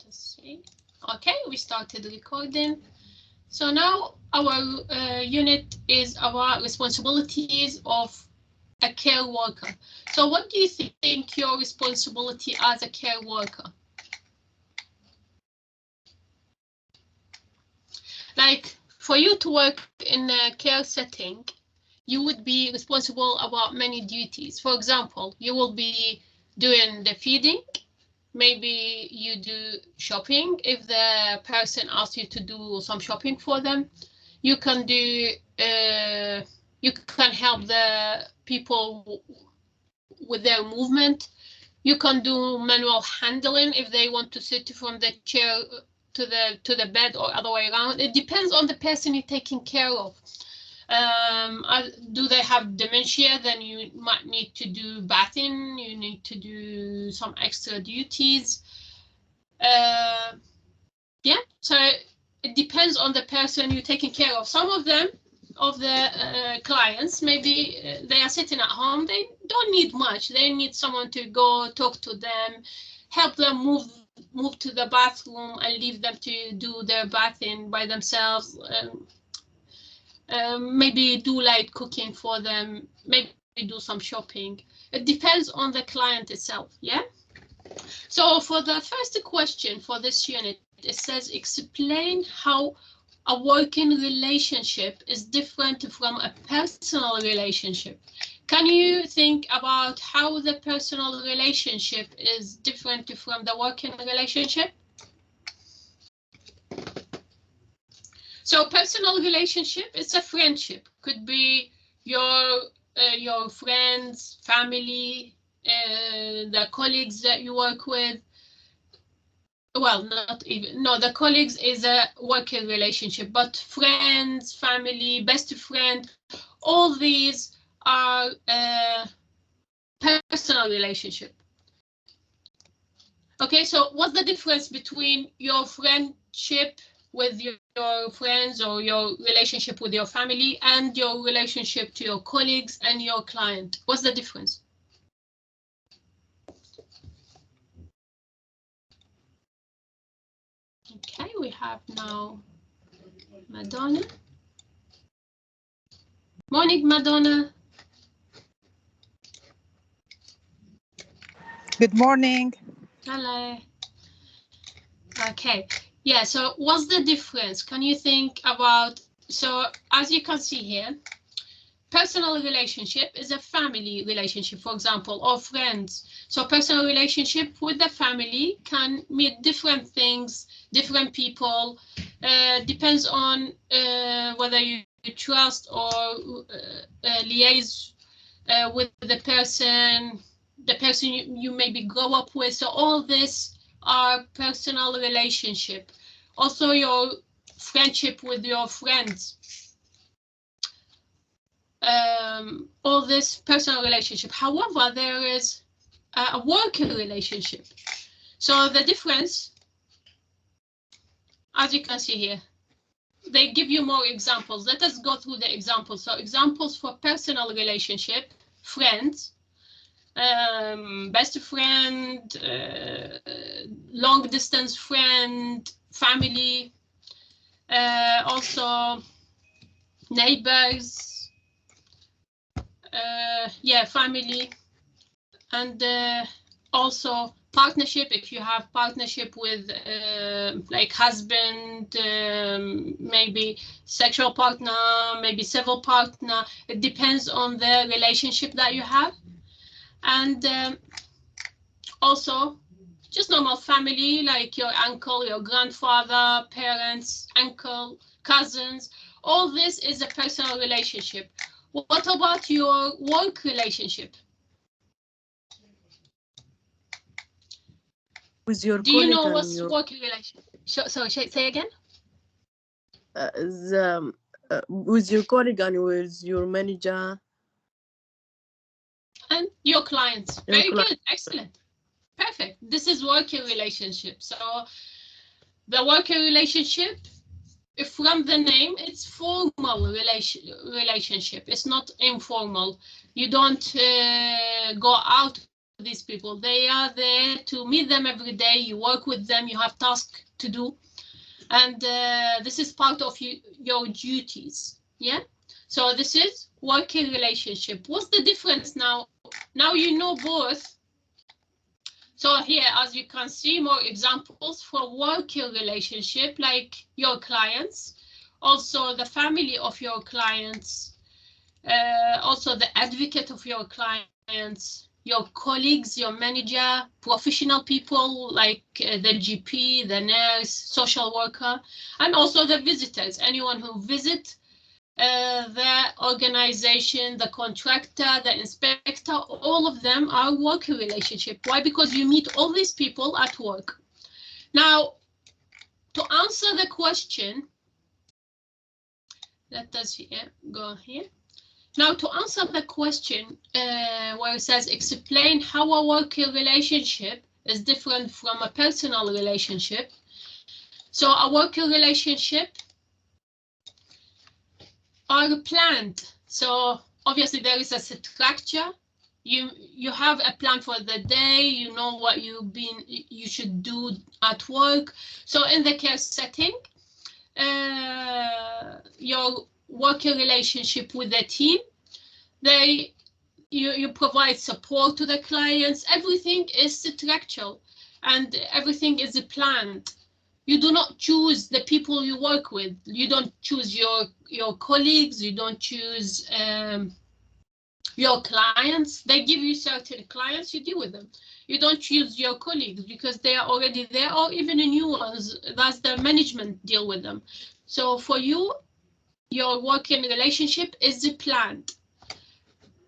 Let's see. Okay, we started recording. So now our unit is about responsibilities of a care worker. So what do you think your responsibility as a care worker? Like for you to work in a care setting, you would be responsible about many duties. For example, you will be doing the feeding. Maybe you do shopping if the person asks you to do some shopping for them. You can do, you can help the people with their movement. You can do manual handling if they want to sit from the chair to the bed or other way around. It depends on the person you're taking care of. Do they have dementia? Then you might need to do bathing. You need to do some extra duties. Yeah, so it depends on the person you're taking care of. Some of them, of the clients, maybe they are sitting at home. They don't need much. They need someone to go talk to them, help them move to the bathroom, and leave them to do their bathing by themselves. Maybe do light cooking for them, maybe do some shopping. It depends on the client itself, yeah? So for the first question for this unit, it says explain how a working relationship is different from a personal relationship. Can you think about how the personal relationship is different from the working relationship? So personal relationship is a friendship. Could be your friends, family, the colleagues that you work with. Well, not even, no, the colleagues is a working relationship, but friends, family, best friend, all these are personal relationship. Okay, so what's the difference between your friendship with your friends or your relationship with your family and your relationship to your colleagues and your client? What's the difference? Okay, we have now Madonna. Morning, Madonna. Good morning. Hello. Okay, yeah, so what's the difference? Can you think about, so as you can see here, personal relationship is a family relationship, for example, or friends. So personal relationship with the family can mean different things, different people, depends on whether you trust or liaise with the person you maybe grow up with. So all this are personal relationship. Also your friendship with your friends. All this personal relationship. However, there is a working relationship. So the difference, as you can see here, they give you more examples. Let us go through the examples. So examples for personal relationship, friends, best friend, long distance friend, family, also neighbors, yeah, family, and also partnership. If you have partnership with like husband, maybe sexual partner, maybe civil partner, it depends on the relationship that you have. And also just normal family, like your uncle, your grandfather, parents, uncle, cousins. All this is a personal relationship. What about your work relationship? With your Do you know what's working relationship? Sorry, say again? With your colleague and with your manager. And your clients. Very good, excellent. Perfect. This is working relationship. So the working relationship, from the name, it's formal relationship. It's not informal. You don't go out these people. They are there to meet them every day. You work with them. You have tasks to do, and this is part of your duties. Yeah. So this is working relationship. What's the difference now? Now you know both. So here, as you can see, more examples for working relationship, like your clients, also the family of your clients, also the advocate of your clients, your colleagues, your manager, professional people like the GP, the nurse, social worker, and also the visitors, anyone who visit the organization, the contractor, the inspector, all of them are working relationship. Why? Because you meet all these people at work. Now, to answer the question, let us go here. Now, to answer the question where it says explain how a working relationship is different from a personal relationship. So a working relationship are planned. So obviously there is a structure. You have a plan for the day. You know what you should do at work. So in the care setting, your working relationship with the team, you provide support to the clients. Everything is structural and everything is planned. You do not choose the people you work with. You don't choose your colleagues. You don't choose your clients. They give you certain clients, you deal with them. You don't choose your colleagues because they are already there, or even the new ones. That's the management deal with them. So for you, your working relationship is planned.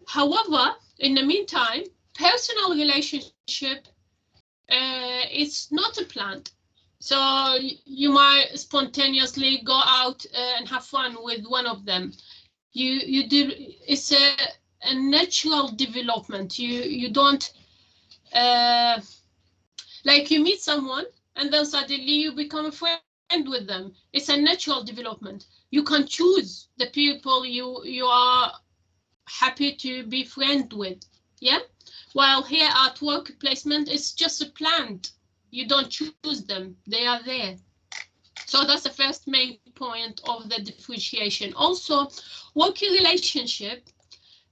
However, in the meantime, personal relationship, it's not planned. So you might spontaneously go out and have fun with one of them. You do. It's a natural development. You don't like you meet someone and then suddenly you become a friend with them. It's a natural development. You can choose the people you are happy to be friends with. Yeah. While here at work placement, it's just planned. You don't choose them, they are there. So that's the first main point of the differentiation. Also, working relationship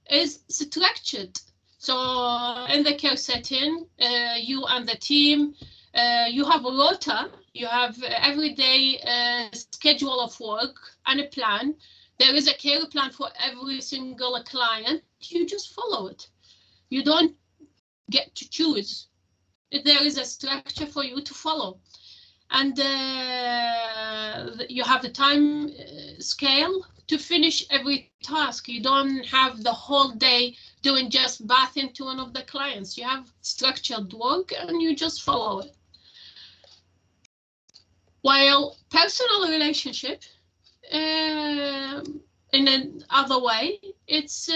is structured. So in the care setting, you and the team, you have a rota, you have everyday schedule of work and a plan. There is a care plan for every single client. You just follow it. You don't get to choose. There is a structure for you to follow, and you have the time scale to finish every task. You don't have the whole day doing just bathing to one of the clients. You have structured work and you just follow it. While personal relationship, in another way, it's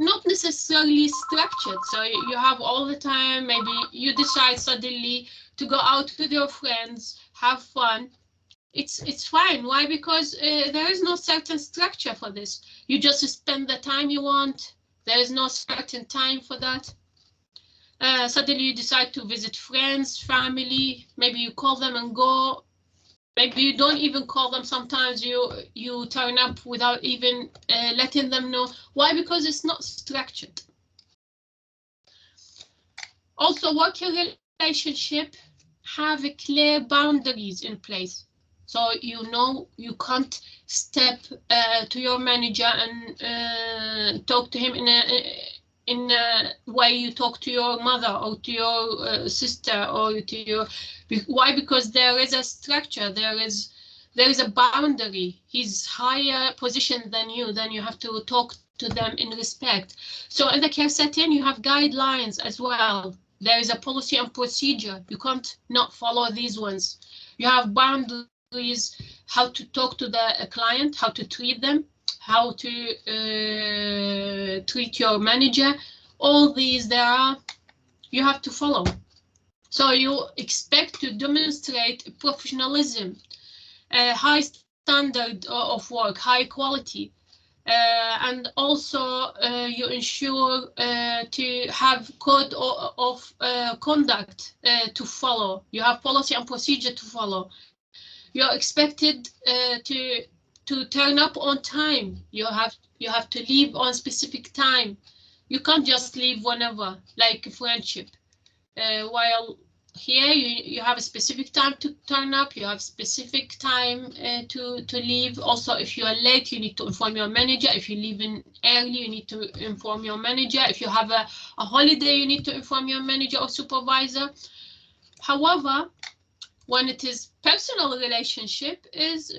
not necessarily structured. So you have all the time, maybe you decide suddenly to go out with your friends, have fun. It's fine. Why? Because there is no certain structure for this. You just spend the time you want. There is no certain time for that. Suddenly you decide to visit friends, family, maybe you call them and go. Maybe you don't even call them. Sometimes you turn up without even letting them know. Why? Because it's not structured. Also, working relationship have a clear boundaries in place. So you know you can't step to your manager and talk to him in a way you talk to your mother or to your sister or to your. Why? Because there is a structure. There is a boundary. He's higher position than you. Then you have to talk to them in respect. So in the care setting, you have guidelines as well. There is a policy and procedure. You can't not follow these ones. You have boundaries, how to talk to the client, how to treat them, how to treat your manager. All these you have to follow. So you expect to demonstrate professionalism, high standard of work, high quality. And also you ensure to have code of conduct to follow. You have policy and procedure to follow. You're expected to turn up on time. You have to leave on specific time. You can't just leave whenever, like a friendship. While here you have a specific time to turn up, you have specific time to leave. Also, if you are late, you need to inform your manager. If you leave in early, you need to inform your manager. If you have a holiday, you need to inform your manager or supervisor. However, when it is personal relationship, is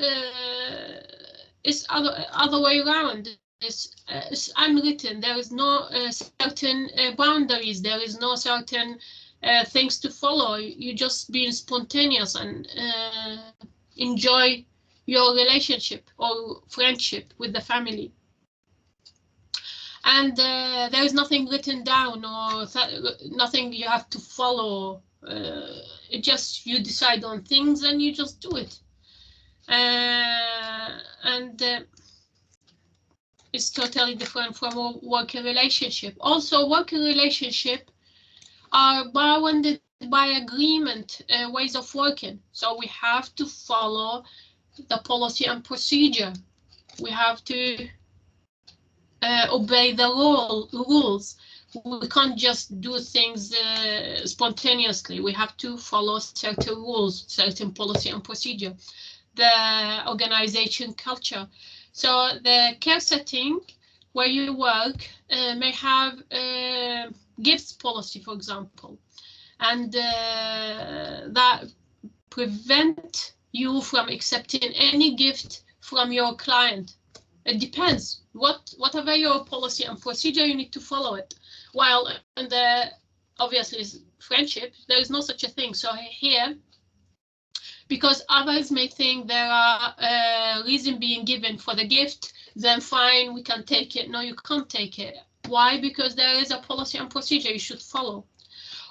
other way around. It's unwritten. There is no certain boundaries. There is no certain things to follow. You just being spontaneous and enjoy your relationship or friendship with the family. And there is nothing written down or nothing you have to follow. It just you decide on things and you just do it. And it's totally different from a working relationship. Also, working relationship are bounded by agreement, ways of working. So we have to follow the policy and procedure. We have to obey the rules. We can't just do things spontaneously. We have to follow certain rules, certain policy and procedure. The organization culture. So the care setting where you work may have gifts policy, for example, and that prevent you from accepting any gift from your client. It depends. Whatever your policy and procedure, you need to follow it. While in the obviously friendship, there is no such a thing. So here, because others may think there are reason being given for the gift, then fine, we can take it. No, you can't take it. Why? Because there is a policy and procedure you should follow.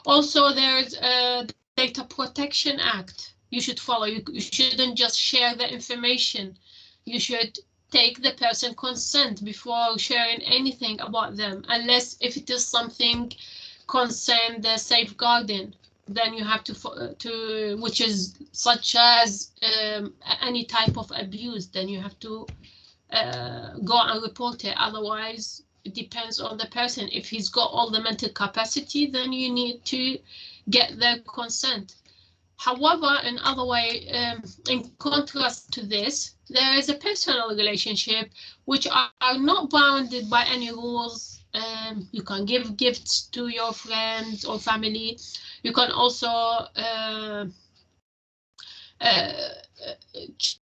Also, there's a Data Protection Act you should follow. You shouldn't just share the information. You should take the person consent before sharing anything about them, unless if it is something concern the safeguarding. Then you have to which is such as any type of abuse, then you have to go and report it. Otherwise, it depends on the person. If he's got all the mental capacity, then you need to get their consent. However, in other way, in contrast to this, there is a personal relationship which are not bounded by any rules. You can give gifts to your friends or family. You can also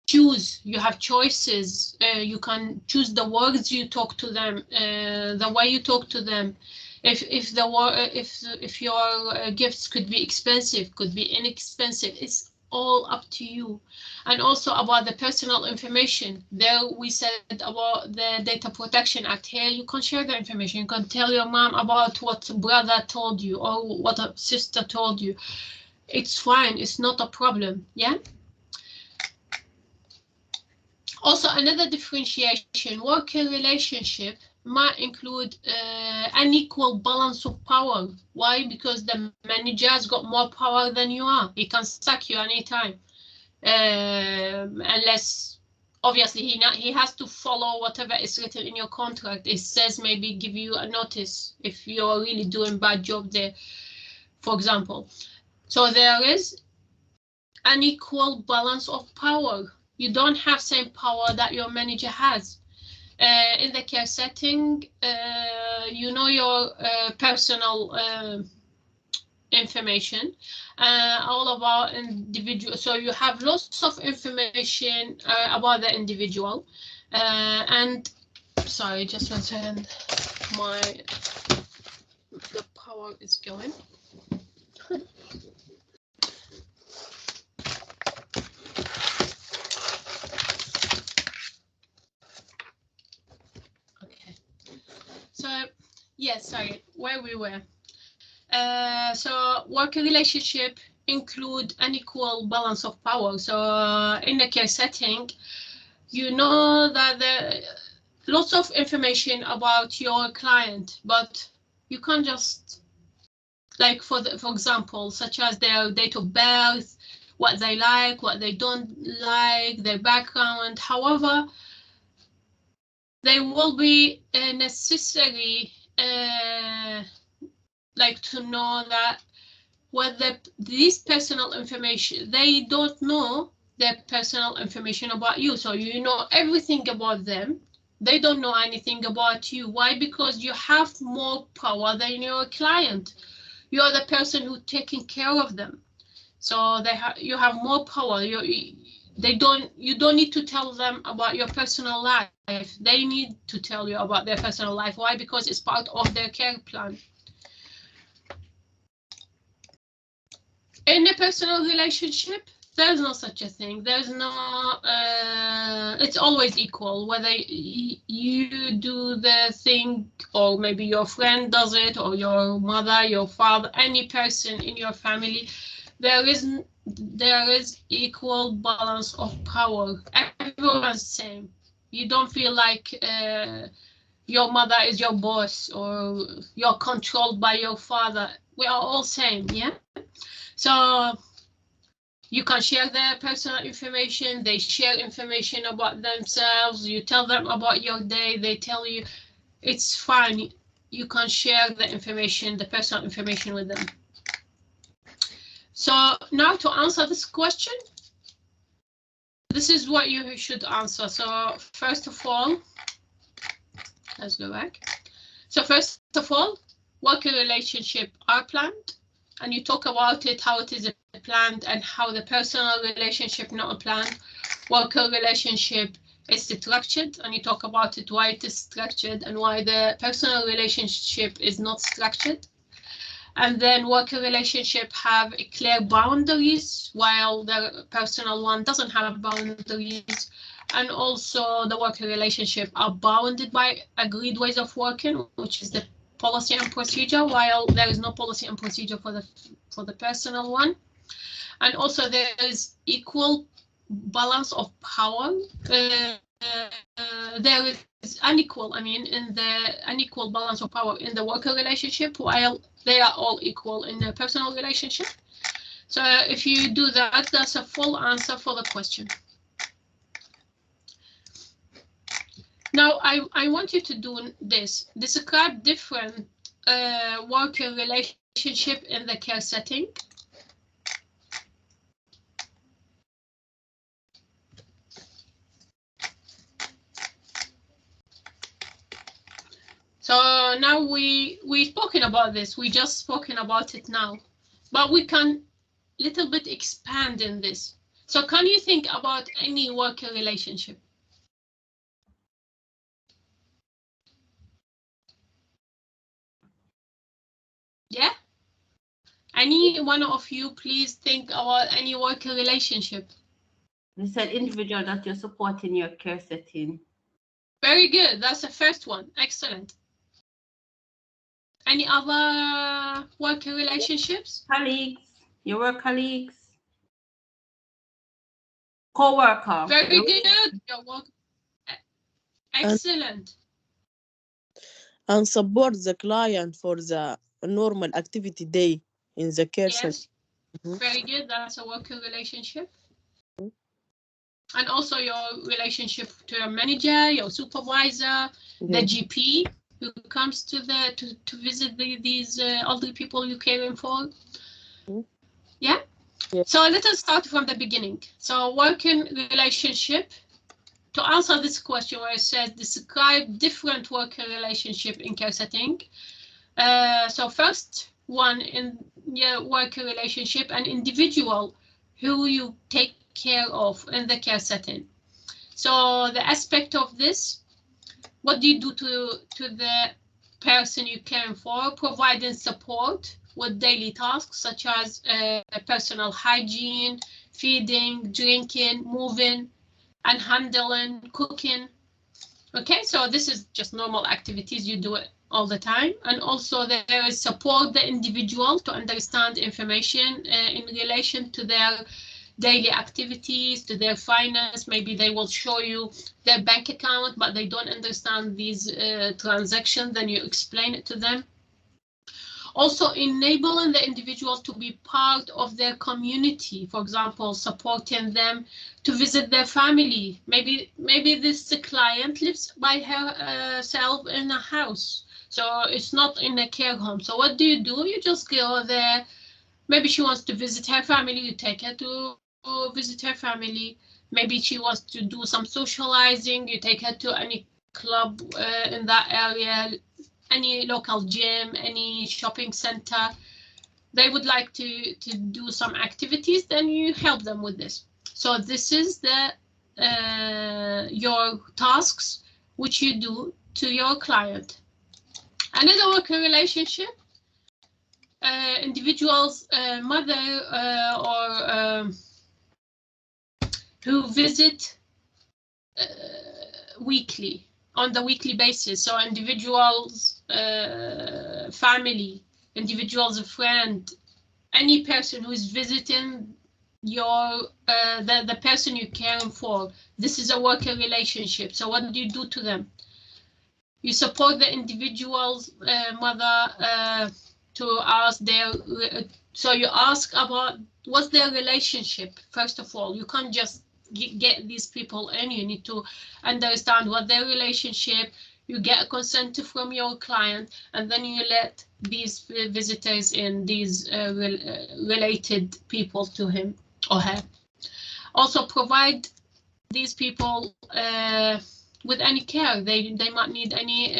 choose. You have choices. You can choose the words you talk to them, the way you talk to them. If your gifts could be expensive, could be inexpensive, it's all up to you. And also about the personal information. There we said about the Data Protection Act. Here you can share the information. You can tell your mom about what brother told you or what a sister told you. It's fine. It's not a problem. Yeah. Also, another differentiation, working relationship might include unequal balance of power. Why? Because the manager's got more power than you are. He can sack you anytime, unless obviously he has to follow whatever is written in your contract. It says maybe give you a notice if you're really doing bad job there, for example. So there is unequal balance of power. You don't have same power that your manager has. In the care setting, you know your personal information, all about individual. So you have lots of information about the individual. And sorry, just one second. The power is going. So, yes, sorry, where we were. So working relationship include unequal balance of power. So in the care setting, you know that lots of information about your client, but you can't just, like for example, such as their date of birth, what they like, what they don't like, their background. However, they will be necessary like to know that whether these personal information, they don't know their personal information about you. So you know everything about them. They don't know anything about you. Why? Because you have more power than your client. You are the person who's taking care of them. So you have more power. You don't need to tell them about your personal life. They need to tell you about their personal life. Why? Because it's part of their care plan. In a personal relationship, there's no such a thing. There's no, it's always equal, whether you do the thing or maybe your friend does it or your mother, your father, any person in your family. There is equal balance of power. Everyone's the same. You don't feel like your mother is your boss or you're controlled by your father. We are all same, yeah? So you can share their personal information. They share information about themselves. You tell them about your day. They tell you. It's fine. You can share the information, the personal information with them. So now to answer this question, this is what you should answer. So first of all, let's go back. So first of all, working relationship are planned, and you talk about it, how it is planned and how the personal relationship not planned. Worker relationship is structured, and you talk about it, why it is structured and why the personal relationship is not structured. And then worker relationship have clear boundaries, while the personal one doesn't have boundaries. And also the worker relationship are bounded by agreed ways of working, which is the policy and procedure, while there is no policy and procedure for the personal one. And also there is equal balance of power. There is unequal, in the unequal balance of power in the worker relationship, while they are all equal in the personal relationship. So if you do that, that's a full answer for the question. Now I want you to do this. Describe different worker relationship in the care setting. So now we've spoken about this. We just spoken about it now, but we can little bit expand in this. So can you think about any worker relationship? Yeah? Any one of you, please think about any worker relationship. You said individual that you're supporting your care setting. Very good. That's the first one. Excellent. Any other worker relationships? Colleagues, your work colleagues. Co-worker. Very good. Your work. Excellent. And support the client for the normal activity day in the care center. Very good. That's a worker relationship. And also your relationship to your manager, your supervisor, the GP who comes to visit these elderly people you're caring for. Yeah? So let us start from the beginning. So working relationship. To answer this question where it says describe different working relationship in care setting. So first one in your working relationship, an individual who you take care of in the care setting. So the aspect of this, what do you do to the person you're caring for? Providing support with daily tasks such as personal hygiene, feeding, drinking, moving, and handling, cooking. Okay, so this is just normal activities, you do it all the time. And also there is support the individual to understand information in relation to their daily activities, to their finance. Maybe they will show you their bank account, but they don't understand these transactions. Then you explain it to them. Also enabling the individual to be part of their community, for example, supporting them to visit their family. Maybe this client lives by herself in a house, so it's not in a care home. So what do? You just go there. Maybe she wants to visit her family, you take her to visit her family. Maybe she wants to do some socializing, you take her to any club in that area, any local gym, any shopping center. They would like to do some activities, then you help them with this. So this is the your tasks which you do to your client. Another working relationship, individuals, mother or who visit weekly, on the weekly basis. So individuals, family, individuals, a friend, any person who is visiting your the person you're caring for. This is a working relationship. So what do you do to them? You support the individual's mother to ask their, so you ask about what's their relationship. First of all, you can't just get these people in. You need to understand what their relationship. You get a consent from your client, and then you let these visitors in, these related people to him or her. Also provide these people with any care. They might need any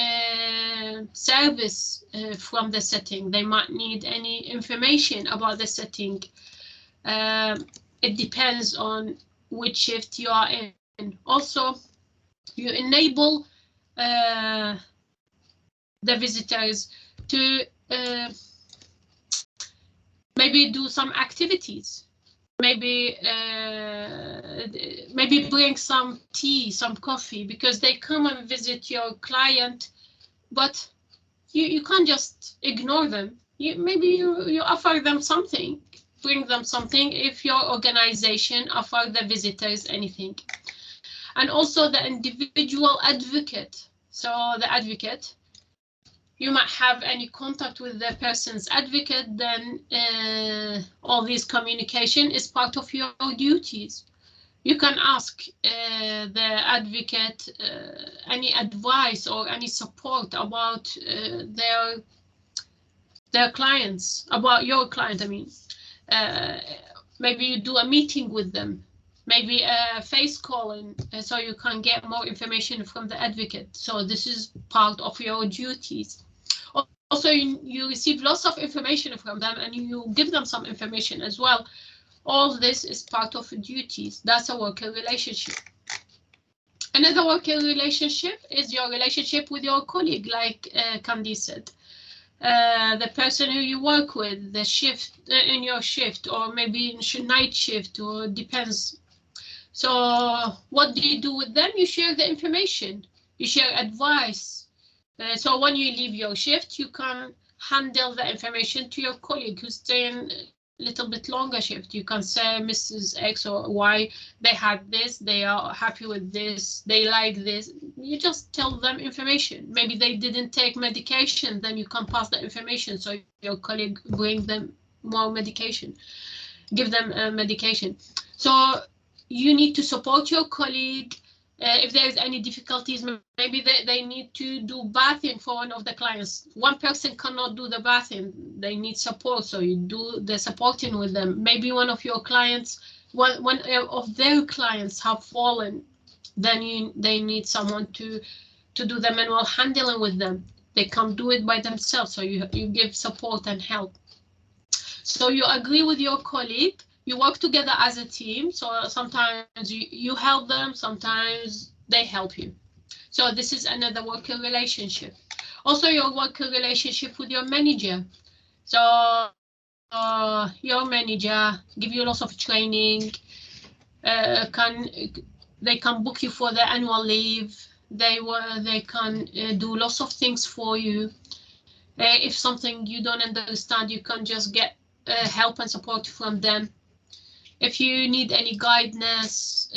service from the setting. They might need any information about the setting. It depends on which shift you are in. Also, you enable the visitors to maybe do some activities. Maybe bring some tea, some coffee, because they come and visit your client, but you can't just ignore them. Maybe you offer them something, bring them something if your organization offer the visitors anything. And also the individual advocate. So the advocate, you might have any contact with the person's advocate, then all this communication is part of your duties. You can ask the advocate any advice or any support about their clients, about your client, I mean. Maybe you do a meeting with them, maybe a face calling, so you can get more information from the advocate. So this is part of your duties. Also, you receive lots of information from them and you give them some information as well. All this is part of duties. That's a working relationship. Another working relationship is your relationship with your colleague, like Candice said. The person who you work with, the shift in your shift, or maybe night shift, or depends. So what do you do with them? You share the information, you share advice. So when you leave your shift, you can handle the information to your colleague who's staying a little bit longer shift. You can say Mrs. X or Y, they had this, they are happy with this, they like this. You just tell them information. Maybe they didn't take medication, then you can pass the information so your colleague bring them more medication, give them medication. So you need to support your colleague. If there's any difficulties, maybe they need to do bathing for one of the clients. One person cannot do the bathing, they need support, so you do the supporting with them. Maybe one of your clients, one of their clients have fallen, then they need someone to do the manual handling with them. They can't do it by themselves, so you give support and help. So you agree with your colleague, you work together as a team. So sometimes you help them, sometimes they help you. So this is another working relationship. Also your working relationship with your manager. So your manager give you lots of training, they can book you for the annual leave, they can do lots of things for you. If something you don't understand, you can just get help and support from them. if you need any guidance,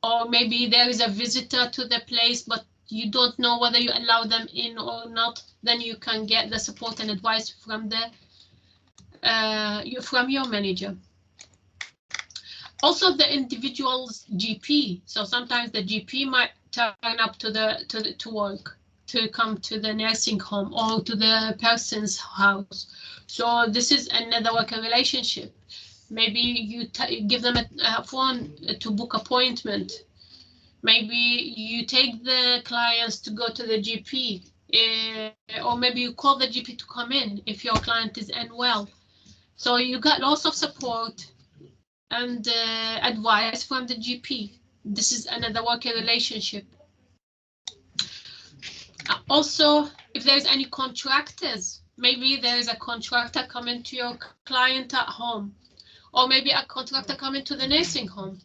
or maybe there is a visitor to the place, but you don't know whether you allow them in or not, then you can get the support and advice from from your manager. Also, the individual's GP. So sometimes the GP might turn up to work, to come to the nursing home or to the person's house. So this is another working relationship. Maybe you give them a phone to book appointment. Maybe you take the clients to go to the GP, or maybe you call the GP to come in if your client is unwell. So you got lots of support and advice from the GP. This is another working relationship. Also, if there's any contractors, maybe there is a contractor coming to your client at home, or maybe a contractor coming to the nursing home.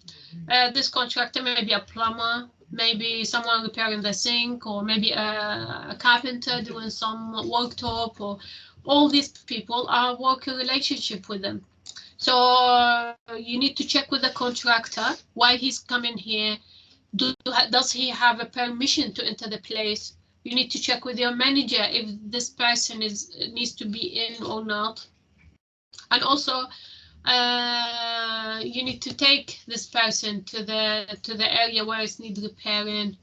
This contractor may be a plumber, maybe someone repairing the sink, or maybe a carpenter doing some worktop, or all these people are working relationship with them. So you need to check with the contractor why he's coming here. Does he have a permission to enter the place? You need to check with your manager if this person needs to be in or not. And also, you need to take this person to the area where it needs repairing.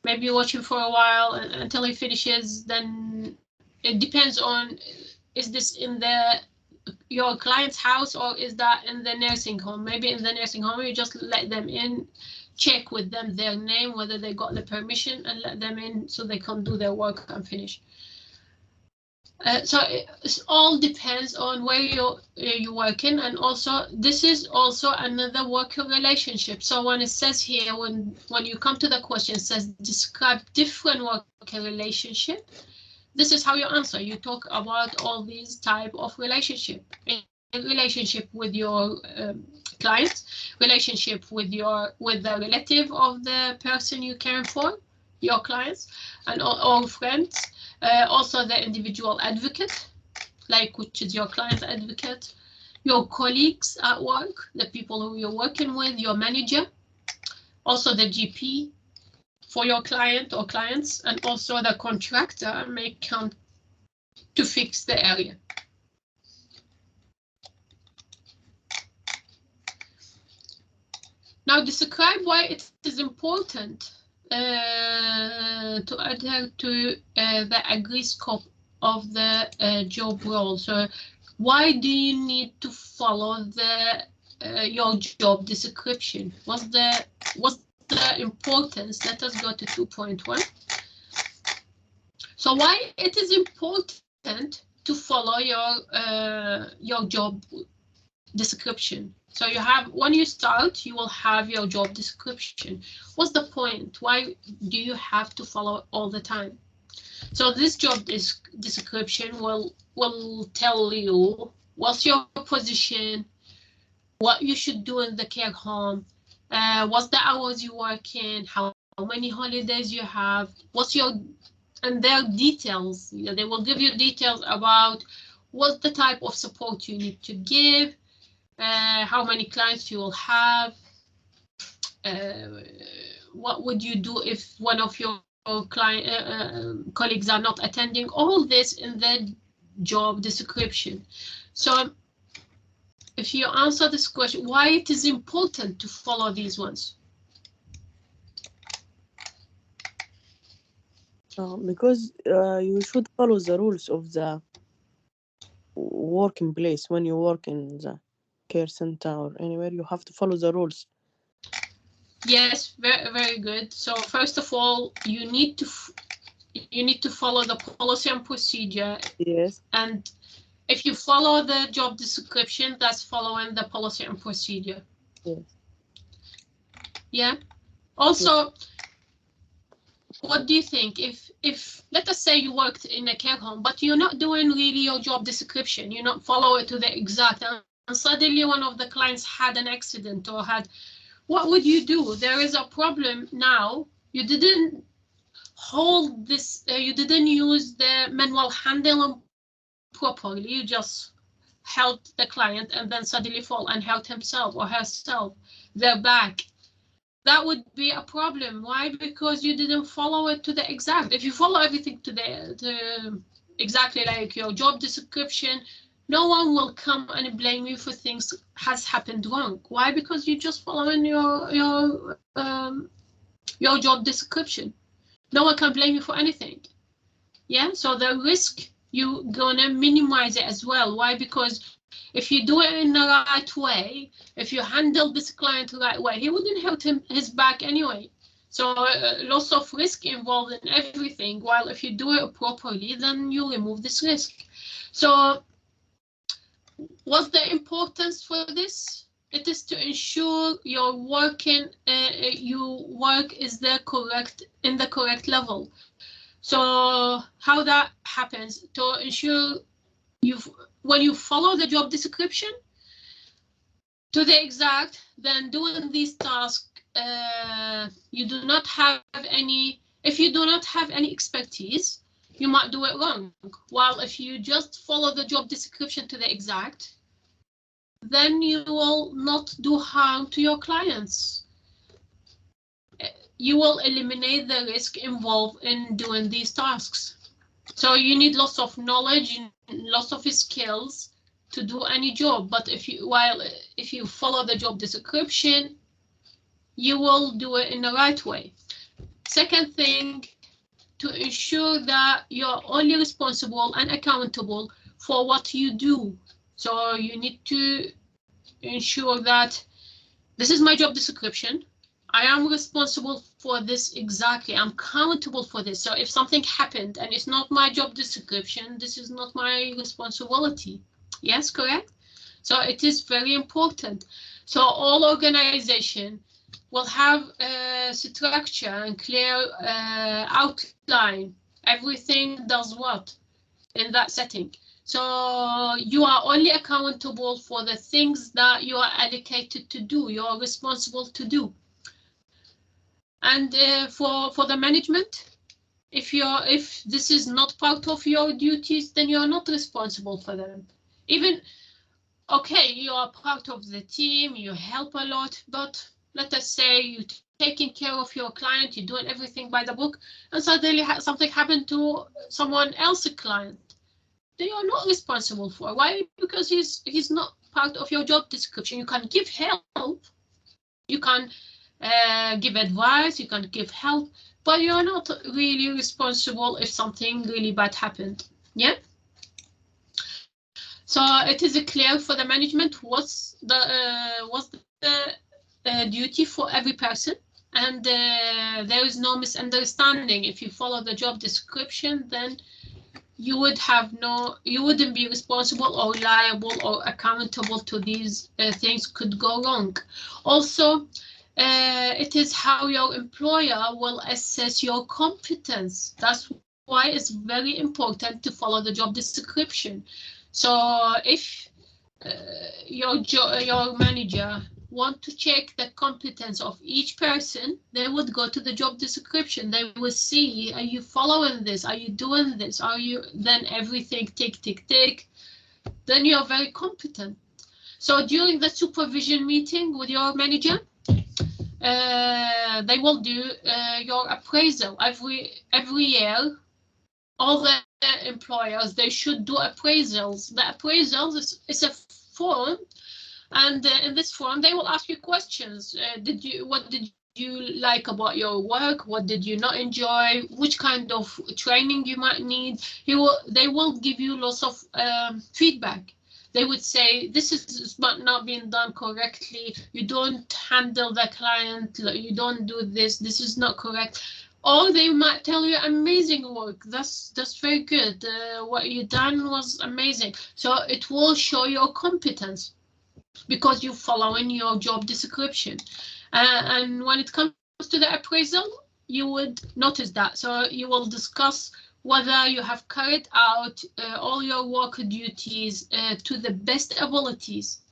Maybe watch him for a while until he finishes. Then it depends on, is this in your client's house or is that in the nursing home? Maybe in the nursing home you just let them in, check with them their name, whether they got the permission, and let them in so they can do their work and finish. So it all depends on where you're working, and also this is also another working relationship. So when it says here, when you come to the question, it says describe different working relationship. This is how you answer. You talk about all these type of relationship. Relationship with your clients, relationship with the relative of the person you care for, your clients, and all friends. Also the individual advocate, which is your client's advocate, your colleagues at work, the people who you're working with, your manager, also the GP for your client or clients, and also the contractor may come to fix the area. Now describe why it is important to adhere to the agreed scope of the job role. So why do you need to follow your job description? What's the importance? Let us go to 2.1. So why it is important to follow your job description? So you have, when you start, you will have your job description. What's the point? Why do you have to follow all the time? So this job description will tell you what's your position, what you should do in the care home, what's the hours you work in, how many holidays you have, and their details. They will give you details about what's the type of support you need to give, how many clients you will have, what would you do if one of your colleagues are not attending, all this in the job description. So if you answer this question, why it is important to follow these ones? Because you should follow the rules of the working place. When you work in the care center or anywhere, you have to follow the rules. Yes, very, very good. So first of all, you need to follow the policy and procedure. Yes. And if you follow the job description, that's following the policy and procedure. Yes. Yeah. Also, what do you think if let us say you worked in a care home, but you're not doing really your job description, you're not follow it to the exact, and suddenly one of the clients had an accident or what would you do? There is a problem now. You didn't hold this, you didn't use the manual handling properly. You just helped the client and then suddenly fall and hurt himself or herself, their back, that would be a problem. Why? Because you didn't follow it to the exact. If you follow everything to the exactly like your job description, no one will come and blame you for things has happened wrong. Why? Because you just following your job description. No one can blame you for anything. Yeah, so the risk, you're gonna minimize it as well. Why? Because if you do it in the right way, if you handle this client the right way, he wouldn't hurt his back anyway. So lots of risk involved in everything, while if you do it properly, then you remove this risk. So what's the importance for this? It is to ensure your work is in the correct level. So how that happens, to ensure when you follow the job description to the exact, then doing these tasks, you do not have any, if you do not have any expertise, you might do it wrong. While if you just follow the job description to the exact, then you will not do harm to your clients. You will eliminate the risk involved in doing these tasks. So you need lots of knowledge, lots of skills to do any job. But if you follow the job description, you will do it in the right way. Second thing, to ensure that you're only responsible and accountable for what you do. So you need to ensure that this is my job description. I am responsible for this exactly. I'm accountable for this. So if something happened and it's not my job description, this is not my responsibility. Yes, correct? So it is very important. So all organization will have a structure and clear outline. Everything does what in that setting. So you are only accountable for the things that you are allocated to do, you are responsible to do. And for the management, if this is not part of your duties, then you are not responsible for them. Even, okay, you are part of the team, you help a lot, but let us say you're taking care of your client, you're doing everything by the book, and suddenly something happened to someone else's client. They are not responsible for. Why? Because he's not part of your job description. You can give help, you can give advice, you can give help, but you're not really responsible if something really bad happened. Yeah. So it is clear for the management what's the duty for every person, and there is no misunderstanding. If you follow the job description, then you wouldn't be responsible or liable or accountable to these things could go wrong. Also, it is how your employer will assess your competence. That's why it's very important to follow the job description. So if your manager want to check the competence of each person, they would go to the job description. They will see, are you following this? Are you doing this? Are you, then everything tick, tick, tick. Then you're very competent. So during the supervision meeting with your manager, they will do your appraisal every year. All the employers, they should do appraisals. The appraisals is a form, and in this form they will ask you questions. What did you like about your work? What did you not enjoy? Which kind of training you might need? They will give you lots of feedback. They would say, this is not being done correctly. You don't handle the client. You don't do this. This is not correct. Or they might tell you, amazing work. That's very good. What you done was amazing. So it will show your competence because you're following your job description. And when it comes to the appraisal, you would notice that. So you will discuss whether you have carried out all your work duties to the best abilities.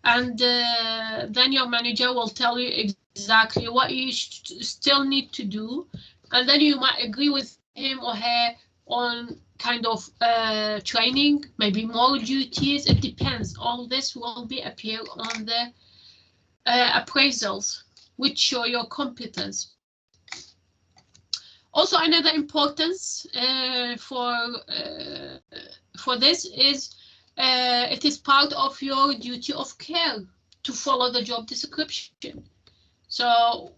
And then your manager will tell you exactly what you still need to do. And then you might agree with him or her on kind of training, maybe more duties. It depends. All this will be appear on the appraisals, which show your competence. Also, another importance for this is it is part of your duty of care to follow the job description. So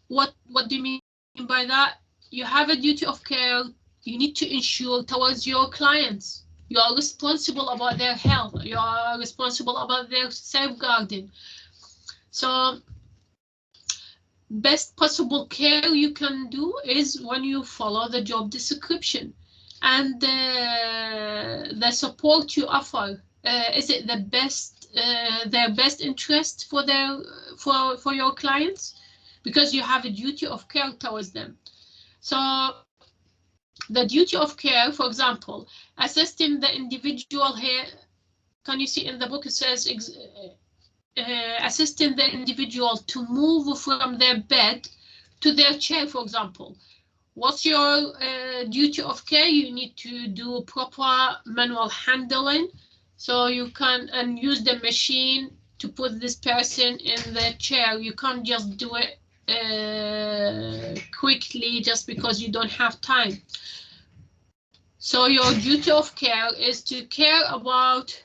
what do you mean by that? You have a duty of care. You need to ensure towards your clients. You are responsible about their health. You are responsible about their safeguarding. So best possible care you can do is when you follow the job description, and the support you offer. Is it the best, their best interest for your clients? Because you have a duty of care towards them. So the duty of care, for example, assisting the individual here. Can you see in the book it says assisting the individual to move from their bed to their chair, for example. What's your duty of care? You need to do proper manual handling, so you can use the machine to put this person in the chair. You can't just do it quickly just because you don't have time. So your duty of care is to care about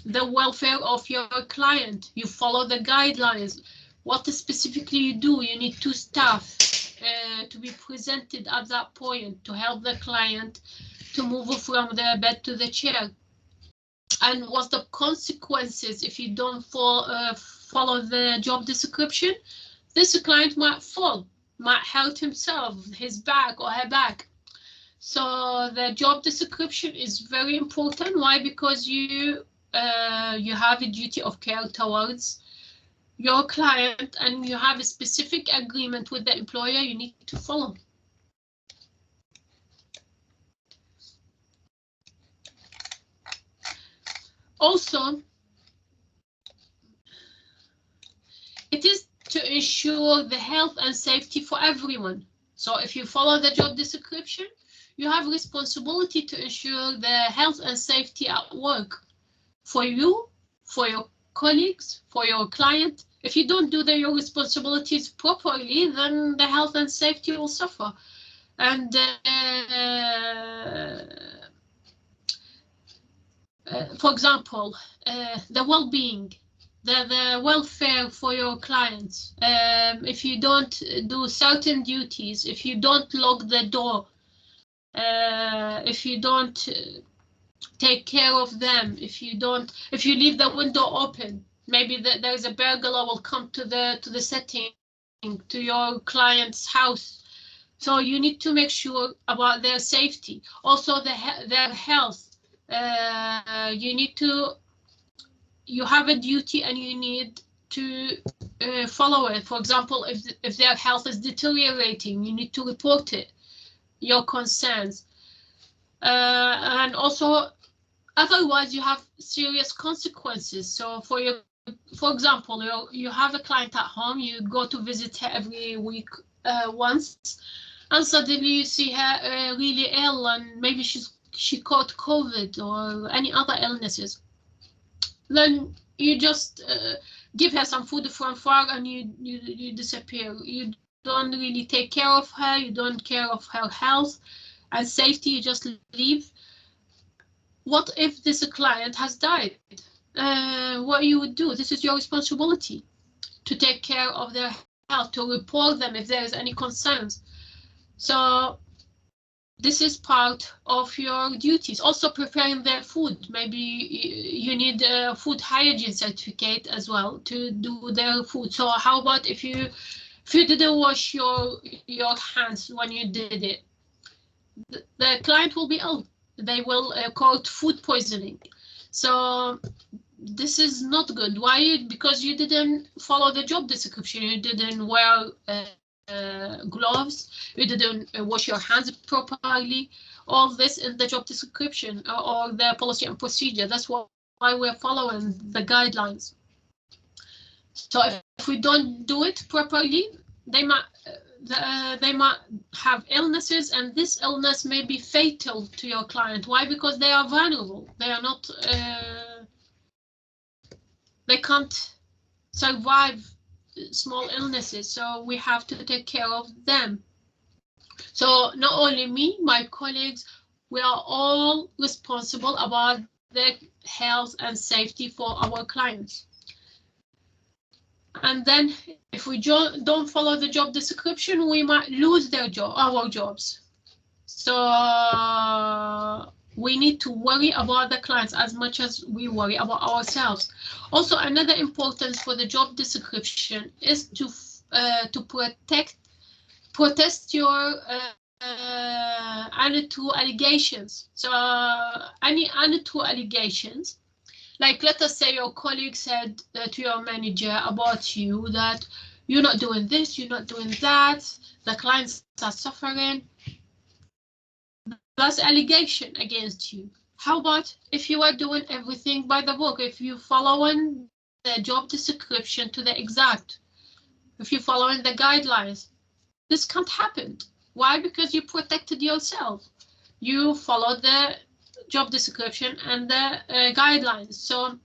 the welfare of your client. You follow the guidelines. What specifically you do? You need 2 staff to be presented at that point to help the client to move from the bed to the chair. And what's the consequences if you don't follow the job description? This client might fall, might hurt himself, his back or her back. So the job description is very important. Why? Because you have a duty of care towards your client, and you have a specific agreement with the employer you need to follow. Also, it is to ensure the health and safety for everyone. So if you follow the job description, you have responsibility to ensure the health and safety at work for you, for your colleagues, for your client. If you don't do your responsibilities properly, then the health and safety will suffer. And for example, the well-being, the welfare for your clients. If you don't do certain duties, if you don't lock the door, if you don't take care of them, if you leave the window open, maybe there's a burglar will come to the setting, to your client's house. So you need to make sure about their safety, also their health. You have a duty and you need to follow it. For example, if their health is deteriorating, you need to report it, your concerns. And also, otherwise you have serious consequences. So for example, you have a client at home, you go to visit her every week once, and suddenly you see her really ill, and maybe she caught COVID or any other illnesses. Then you just give her some food from far and you disappear. You don't really take care of her, you don't care of her health and safety, you just leave. What if this client has died? What you would do? This is your responsibility to take care of their health, to report them if there is any concerns. So this is part of your duties. Also preparing their food. Maybe you need a food hygiene certificate as well to do their food. So how about if you didn't wash your hands when you did it? The client will be ill. They will cause food poisoning. So this is not good. Why? Because you didn't follow the job description. You didn't wear gloves, you didn't wash your hands properly. All this in the job description or the policy and procedure. That's why we're following the guidelines. So if we don't do it properly, they might they might have illnesses, and this illness may be fatal to your client. Why? Because they are vulnerable. They are not. They can't survive small illnesses, so we have to take care of them. So not only me, my colleagues, we are all responsible about the health and safety for our clients. And then if we don't follow the job description, we might lose our jobs. So we need to worry about the clients as much as we worry about ourselves. Also, another importance for the job description is to protest your untrue allegations. So any untrue allegations, like let us say your colleague said to your manager about you that you're not doing this, you're not doing that, the clients are suffering. That's allegation against you. How about if you are doing everything by the book, if you're following the job description to the exact, if you're following the guidelines? This can't happen. Why? Because you protected yourself. You followed the job description and the guidelines. So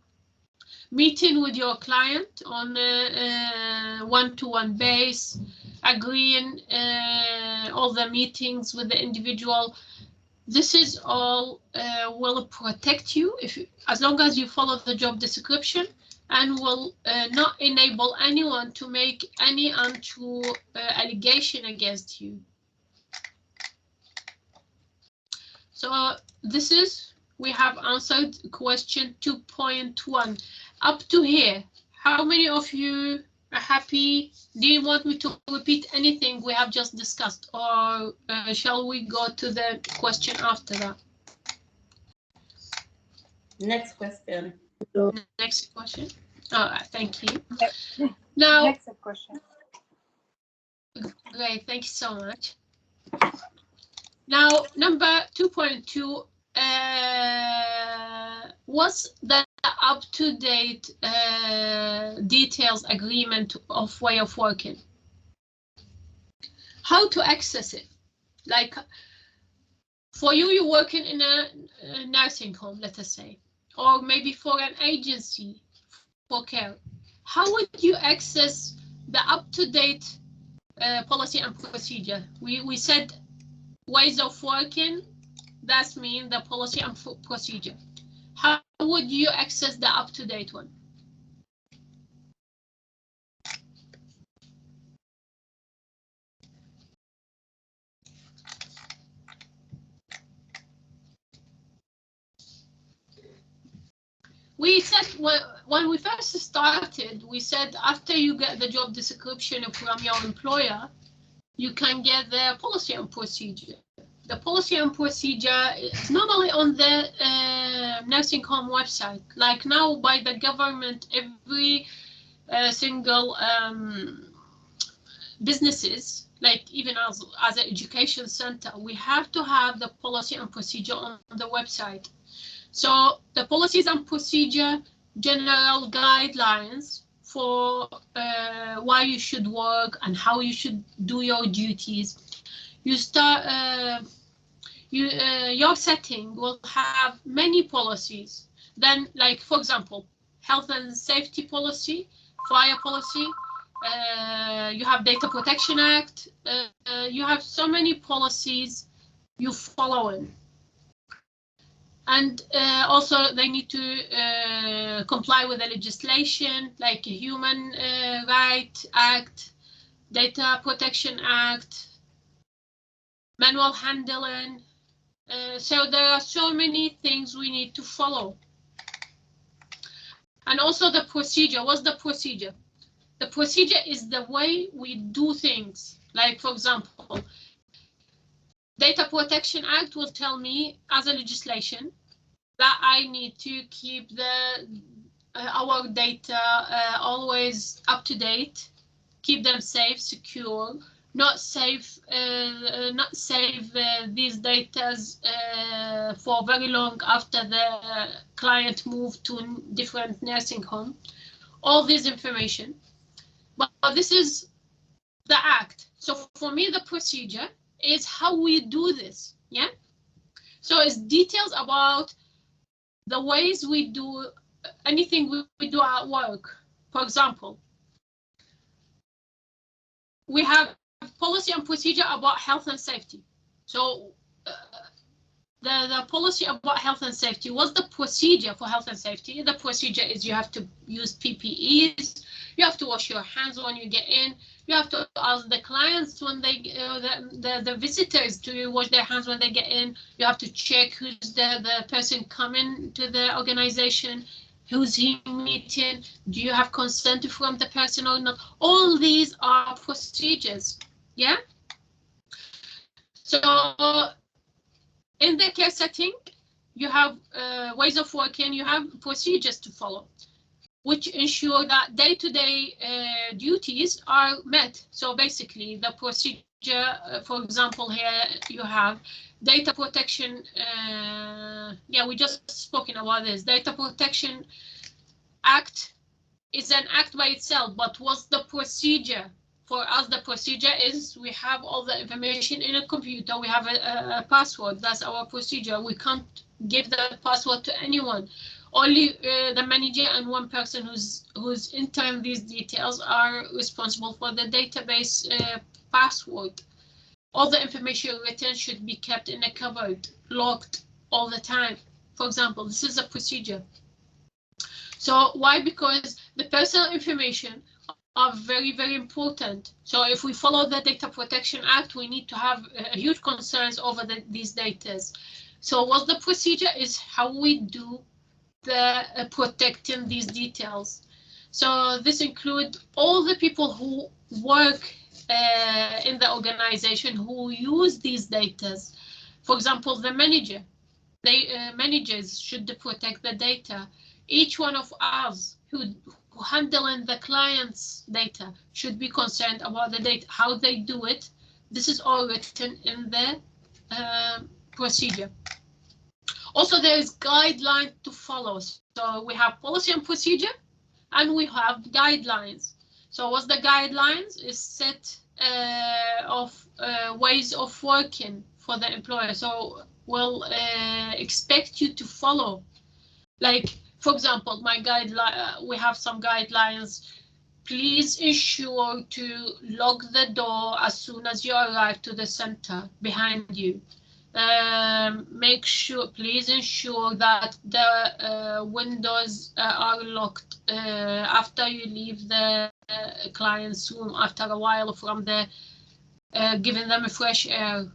meeting with your client on a one-to-one base, agreeing all the meetings with the individual, this is all will protect you as long as you follow the job description, and will not enable anyone to make any untrue allegation against you. So this is, we have answered question 2.1. Up to here, how many of you are happy? Do you want me to repeat anything we have just discussed, or shall we go to the question after that? Next question. Next question. All right, thank you. Now, next question. Great, thank you so much. Now, number 2.2, what's the up-to-date details agreement of way of working? How to access it? Like, for you, you're working in a nursing home, let us say, or maybe for an agency for care. How would you access the up-to-date policy and procedure? We said ways of working, that means the policy and procedure. How would you access the up-to-date one? We said when we first started, we said after you get the job description from your employer, you can get the policy and procedure. The policy and procedure is normally on the nursing home website. Like now by the government, every single businesses, like even as an education center, we have to have the policy and procedure on the website. So the policies and procedure, general guidelines for why you should work and how you should do your duties. You start, your setting will have many policies. Then, like for example, health and safety policy, fire policy, you have Data Protection Act, you have so many policies you following. And also they need to comply with the legislation like Human Rights Act, Data Protection Act, manual handling. So there are so many things we need to follow. And also the procedure. What's the procedure? The procedure is the way we do things. Like for example, Data Protection Act will tell me as a legislation that I need to keep our data always up to date, keep them safe, secure, not save these data for very long after the client moved to a different nursing home. All this information, but this is the act. So for me, the procedure is how we do this. Yeah. So it's details about the ways we do anything we do at work. For example, we have policy and procedure about health and safety. So the policy about health and safety, what's the procedure for health and safety? The procedure is you have to use PPEs, you have to wash your hands when you get in, you have to ask the clients when they, the visitors to wash their hands when they get in, you have to check who's the person coming to the organization, who's he meeting, do you have consent from the person or not? All these are procedures, yeah? So in the care setting, you have ways of working, you have procedures to follow, which ensure that day-to-day duties are met. So basically, the procedure, for example, here you have data protection. Yeah, we just spoken about this. Data Protection Act is an act by itself, but what's the procedure? For us, the procedure is we have all the information in a computer. We have a password. That's our procedure. We can't give the password to anyone. Only the manager and one person who's entering these details are responsible for the database password. All the information written should be kept in a cupboard, locked all the time. For example, this is a procedure. So why? Because the personal information are very, very important. So if we follow the Data Protection Act, we need to have huge concerns over these data. So what the procedure is how we do the protecting these details. So this includes all the people who work in the organization who use these data. For example, the manager. Managers should protect the data. Each one of us who handling the client's data should be concerned about the data, how they do it. This is all written in the procedure. Also, there is guidelines to follow. So we have policy and procedure, and we have guidelines. So what's the guidelines? Is set of ways of working for the employer. So we'll expect you to follow. Like, for example, my guideline, we have some guidelines. Please ensure to lock the door as soon as you arrive to the center behind you. Make sure, please ensure that the windows are locked after you leave the client's room after a while from the giving them a fresh air.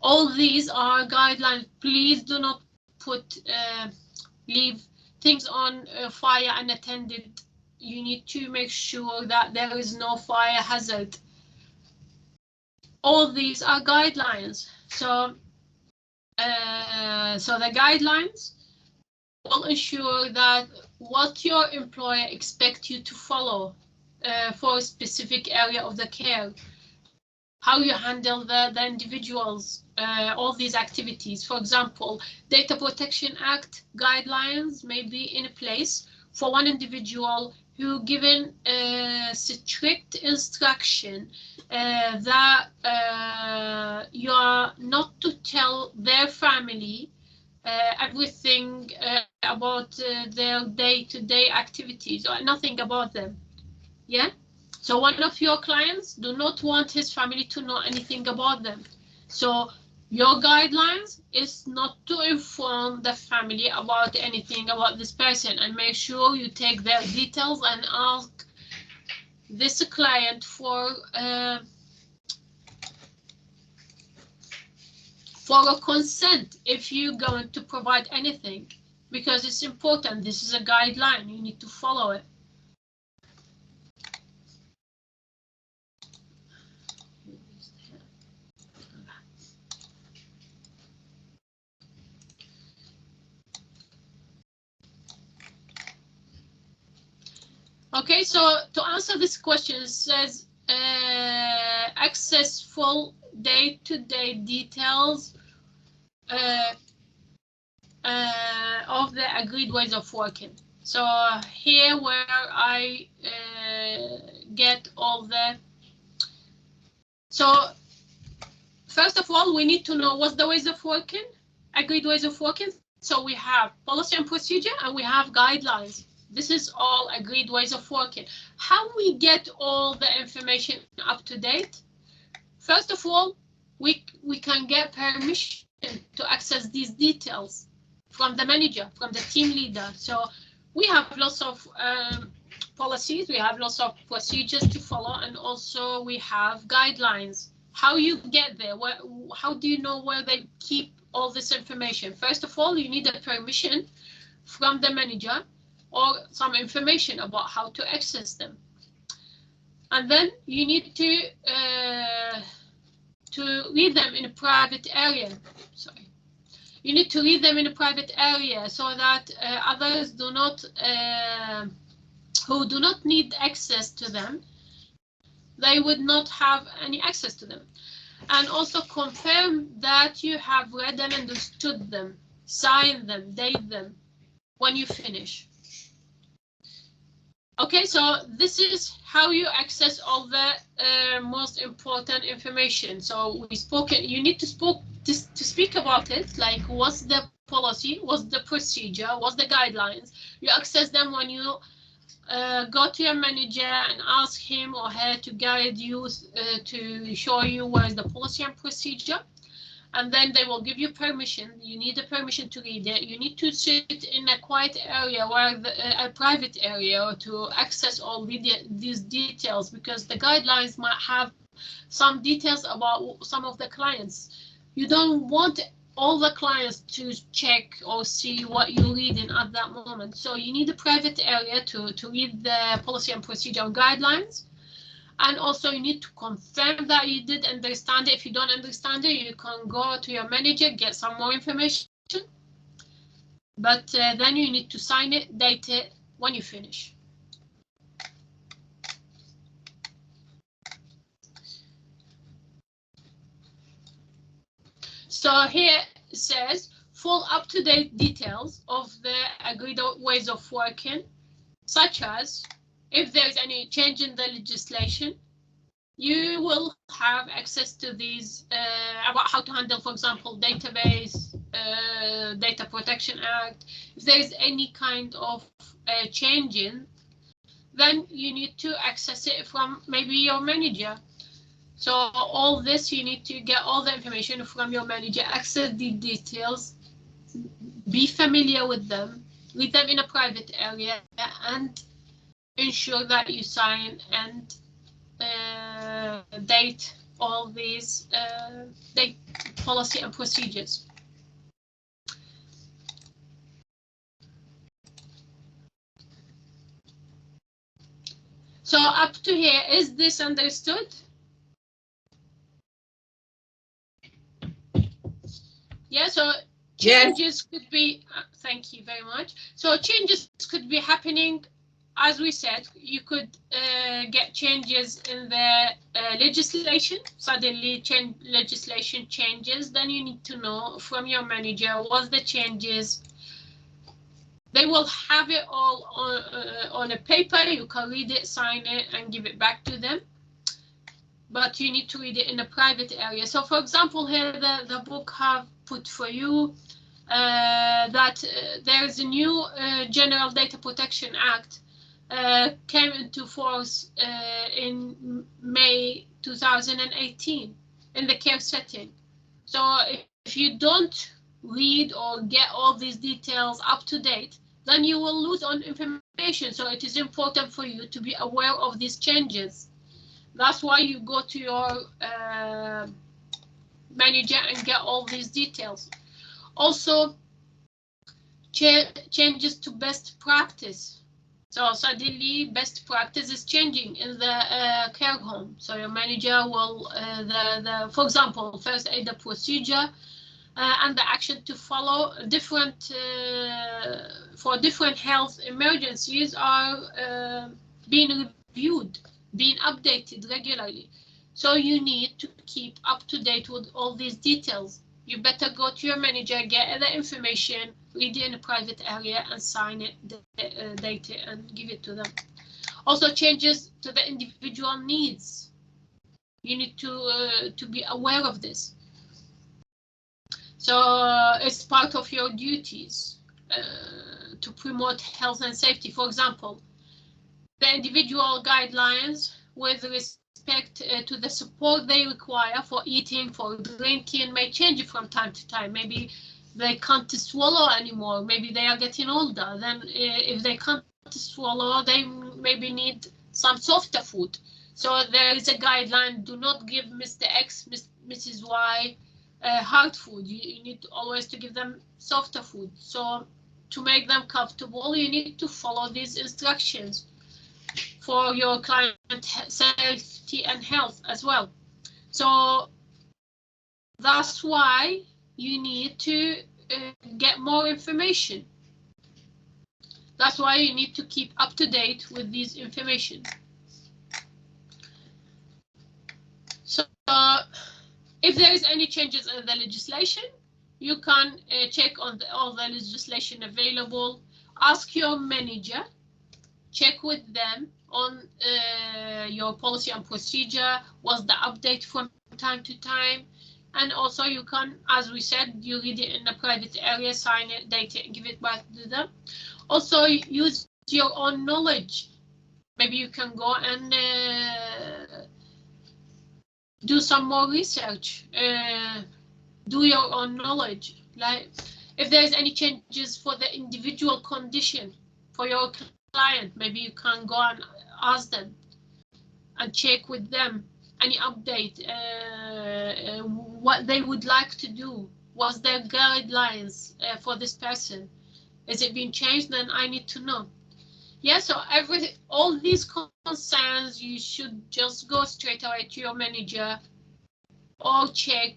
All these are guidelines. Please do not leave things on fire unattended. You need to make sure that there is no fire hazard. All these are guidelines. So the guidelines will ensure that what your employer expects you to follow for a specific area of the care, how you handle the individuals, all these activities. For example, Data Protection Act guidelines may be in place for one individual who given strict instruction that you are not to tell their family everything about their day-to-day activities or nothing about them. Yeah. So one of your clients do not want his family to know anything about them. So your guidelines is not to inform the family about anything about this person, and make sure you take their details and ask this client for a consent if you're going to provide anything, because it's important. This is a guideline. You need to follow it. Okay, so to answer this question, it says access full day-to-day details of the agreed ways of working. So here where I get all the So first of all, we need to know what's the ways of working, agreed ways of working. So we have policy and procedure, and we have guidelines. This is all agreed ways of working. How we get all the information up to date? First of all, we can get permission to access these details from the manager, from the team leader. So we have lots of policies, we have lots of procedures to follow, and also we have guidelines. How you get there? How do you know where they keep all this information? First of all, you need a permission from the manager or some information about how to access them. And then you need to read them in a private area. Sorry. You need to read them in a private area so that others do not, who do not need access to them, they would not have any access to them. And also confirm that you have read and understood them, sign them, date them when you finish. Okay, so this is how you access all the most important information. So we spoke. You need to speak about it, like what's the policy, what's the procedure, what's the guidelines. You access them when you go to your manager and ask him or her to guide you to show you where's the policy and procedure. And then they will give you permission. You need the permission to read it. You need to sit in a quiet area, where a private area, to access all these details, because the guidelines might have some details about some of the clients. You don't want all the clients to check or see what you're reading at that moment. So you need a private area to read the policy and procedure guidelines. And also you need to confirm that you did understand it. If you don't understand it, you can go to your manager, get some more information. But then you need to sign it, date it when you finish. So here it says full up-to-date details of the agreed ways of working, such as if there's any change in the legislation, you will have access to these about how to handle, for example, database, Data Protection Act. If there is any kind of change in, then you need to access it from maybe your manager. So all this, you need to get all the information from your manager, access the details, be familiar with them, read them in a private area, and ensure that you sign and date all these policy and procedures. So up to here, is this understood? Yeah, so changes could be, thank you very much. So changes could be happening, as we said. You could get changes in the legislation. Suddenly legislation changes, then you need to know from your manager what's the changes. They will have it all on a paper. You can read it, sign it, and give it back to them. But you need to read it in a private area. So for example, here the book have put for you that there is a new General Data Protection Act came into force in May 2018 in the care setting. So if you don't read or get all these details up to date, then you will lose on information. So it is important for you to be aware of these changes. That's why you go to your manager and get all these details. Also, changes to best practice. So suddenly best practice is changing in the care home. So your manager will, for example, first aid procedure and the action to follow different for different health emergencies are being reviewed, being updated regularly. So you need to keep up to date with all these details. You better go to your manager, get the information, read it in a private area, and sign it, date it, and give it to them. Also, changes to the individual needs. You need to be aware of this. So it's part of your duties to promote health and safety. For example, the individual guidelines with respect to the support they require for eating, for drinking may change from time to time. Maybe they can't swallow anymore. Maybe they are getting older. Then if they can't swallow, they maybe need some softer food. So there is a guideline: do not give Mr. X, Mrs. Y hard food. You need always to give them softer food. So to make them comfortable, you need to follow these instructions for your client safety and health as well. So that's why you need to get more information. That's why you need to keep up to date with these information. So if there is any changes in the legislation, you can check on all the legislation available. Ask your manager, check with them on your policy and procedure. What's the update from time to time? And also you can, as we said, you read it in a private area, sign it, date it, and give it back to them. Also use your own knowledge. Maybe you can go and do some more research, do your own knowledge. Like if there's any changes for the individual condition for your client, maybe you can go and ask them and check with them any update, what they would like to do. What's their guidelines for this person? Is it being changed? Then I need to know. Yeah, so all these concerns, you should just go straight away to your manager or check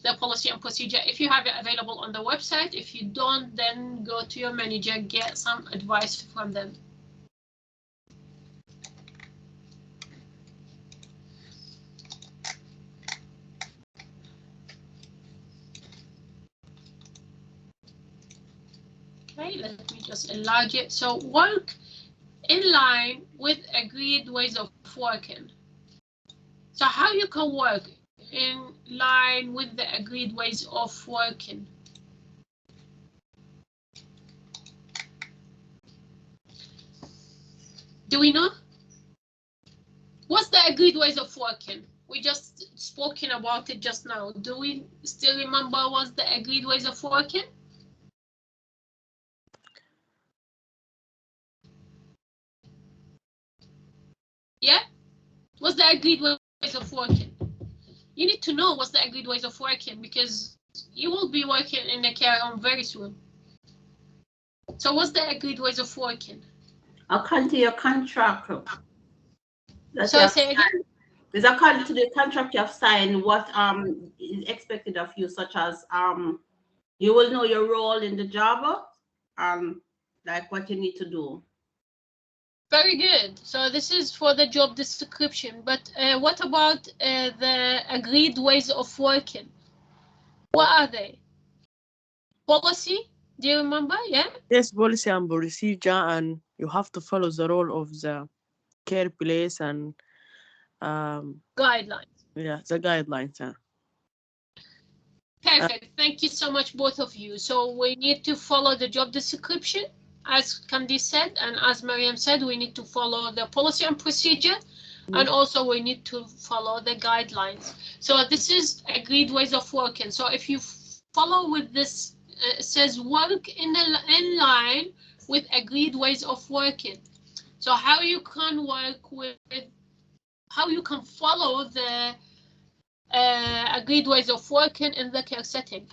the policy and procedure if you have it available on the website. If you don't, then go to your manager, get some advice from them. Okay, let me just enlarge it. So work in line with agreed ways of working. So how you can work in line with the agreed ways of working? Do we know? What's the agreed ways of working? We just spoken about it just now. Do we still remember what's the agreed ways of working? Yeah? What's the agreed ways of working? You need to know what's the agreed ways of working because you will be working in a care home very soon. So what's the agreed ways of working? According to your contract. So say again. Is according to the contract you have signed what is expected of you, such as you will know your role in the job, like what you need to do. Very good. So this is for the job description, but what about the agreed ways of working? What are they? Policy? Do you remember? Yeah? Yes, policy and procedure, and you have to follow the role of the care place and guidelines. Yeah, the guidelines. Yeah. Perfect. Thank you so much, both of you. So we need to follow the job description, as Candice said, and as Mariam said, we need to follow the policy and procedure, and also we need to follow the guidelines. So this is agreed ways of working. So if you follow with this, it says work in line with agreed ways of working. So how you can work with, how you can follow the agreed ways of working in the care setting.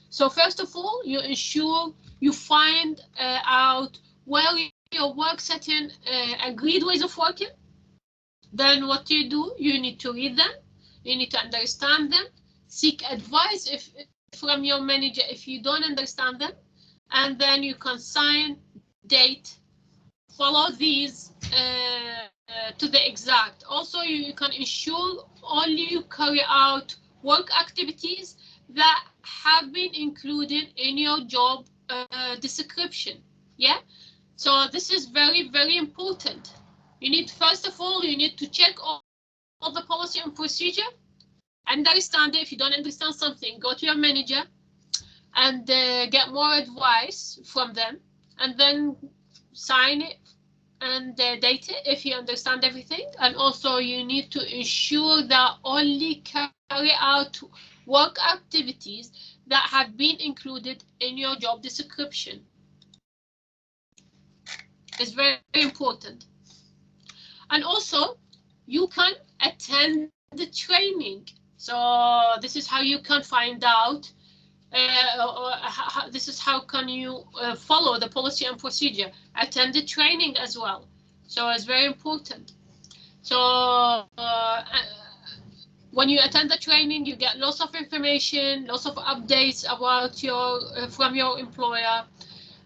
So first of all, you ensure you find out where your work setting agreed ways of working. Then what do? You need to read them, you need to understand them, seek advice from your manager if you don't understand them, and then you can sign, date, follow these to the exact. Also, you can ensure only you carry out work activities that have been included in your job description. Yeah, so this is very, very important. You need, first of all, you need to check all the policy and procedure, understand it. If you don't understand something, go to your manager and get more advice from them, and then sign it and date it if you understand everything. And also you need to ensure that only carry out work activities that have been included in your job description. It's very, very important. And also you can attend the training. So this is how you can find out this is how can you follow the policy and procedure. Attend the training as well. So it's very important. So when you attend the training, you get lots of information, lots of updates about your from your employer.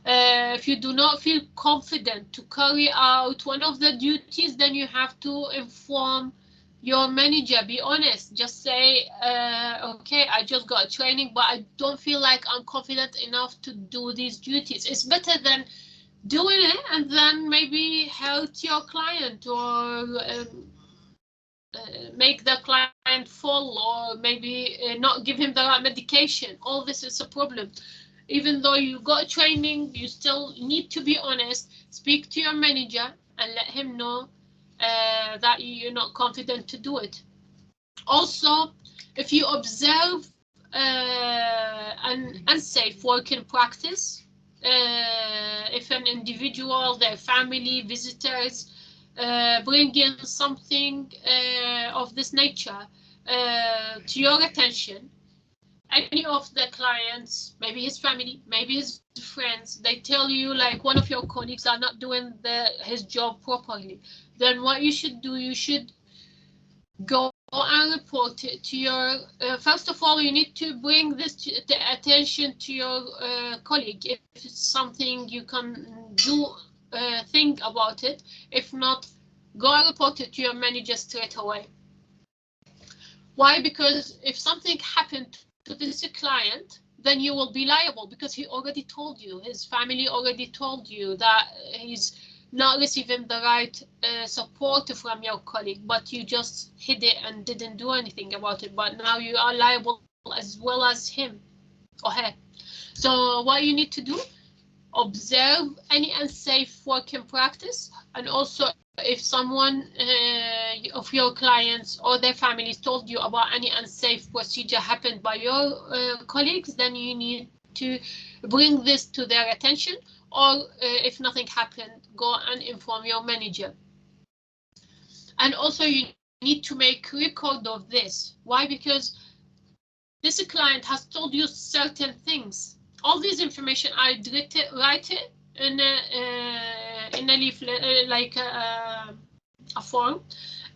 If you do not feel confident to carry out one of the duties, then you have to inform your manager. Be honest. Just say, okay, I just got a training, but I don't feel like I'm confident enough to do these duties. It's better than doing it and then maybe hurt your client or make the client fall, or maybe not give him the right medication. All this is a problem. Even though you got training, you still need to be honest. Speak to your manager and let him know that you're not confident to do it. Also, if you observe an unsafe working practice, if an individual, their family, visitors bring in something of this nature to your attention, any of the clients, maybe his family, maybe his friends, they tell you like one of your colleagues are not doing his job properly, then what you should do, you should go and report it to your, first of all, you need to bring this to the attention to your colleague. If it's something you can do, think about it. If not, go and report it to your manager straight away. Why? Because if something happened to this client, then you will be liable, because he already told you, his family already told you that he's not receiving the right support from your colleague, but you just hid it and didn't do anything about it. But now you are liable as well as him or her. So what you need to do, observe any unsafe working practice, and also if someone of your clients or their families told you about any unsafe procedure happened by your colleagues, then you need to bring this to their attention, or if nothing happened, go and inform your manager. And also you need to make record of this. Why? Because this client has told you certain things. All this information, I write it in a leaflet, like a form,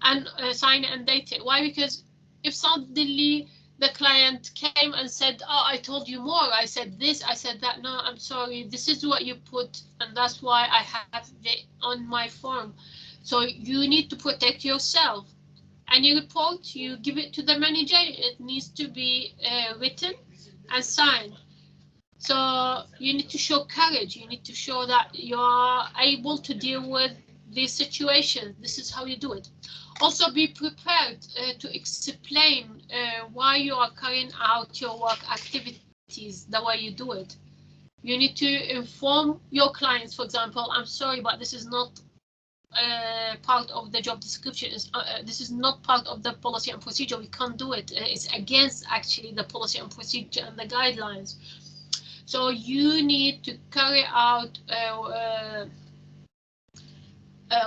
and sign it and date it. Why? Because if suddenly the client came and said, oh, I told you more, I said this, I said that, no, I'm sorry, this is what you put, and that's why I have it on my form. So you need to protect yourself. Any report, you give it to the manager, it needs to be written and signed. So you need to show courage. You need to show that you're able to deal with these situations. This is how you do it. Also be prepared to explain why you are carrying out your work activities the way you do it. You need to inform your clients, for example, I'm sorry, but this is not part of the job description. This is not part of the policy and procedure. We can't do it. It's against actually the policy and procedure and the guidelines. So you need to carry out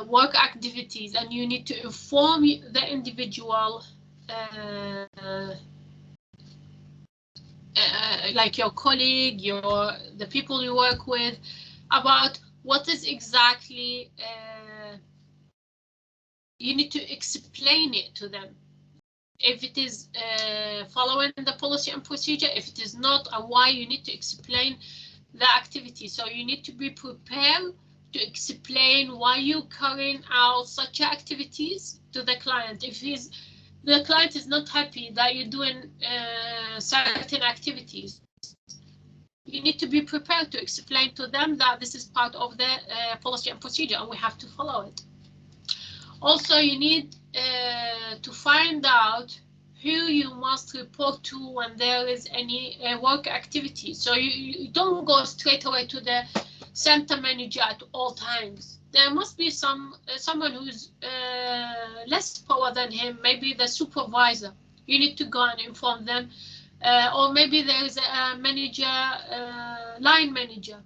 work activities, and you need to inform the individual, like your colleague, the people you work with, about what is exactly, you need to explain it to them. If it is following the policy and procedure, if it is not, and why, you need to explain the activity. So you need to be prepared to explain why you're carrying out such activities to the client. If the client is not happy that you're doing certain activities, you need to be prepared to explain to them that this is part of the policy and procedure and we have to follow it. Also, you need to find out who you must report to when there is any work activity. So you don't go straight away to the center manager at all times. There must be someone who's less power than him, maybe the supervisor. You need to go and inform them, or maybe there is a manager, line manager.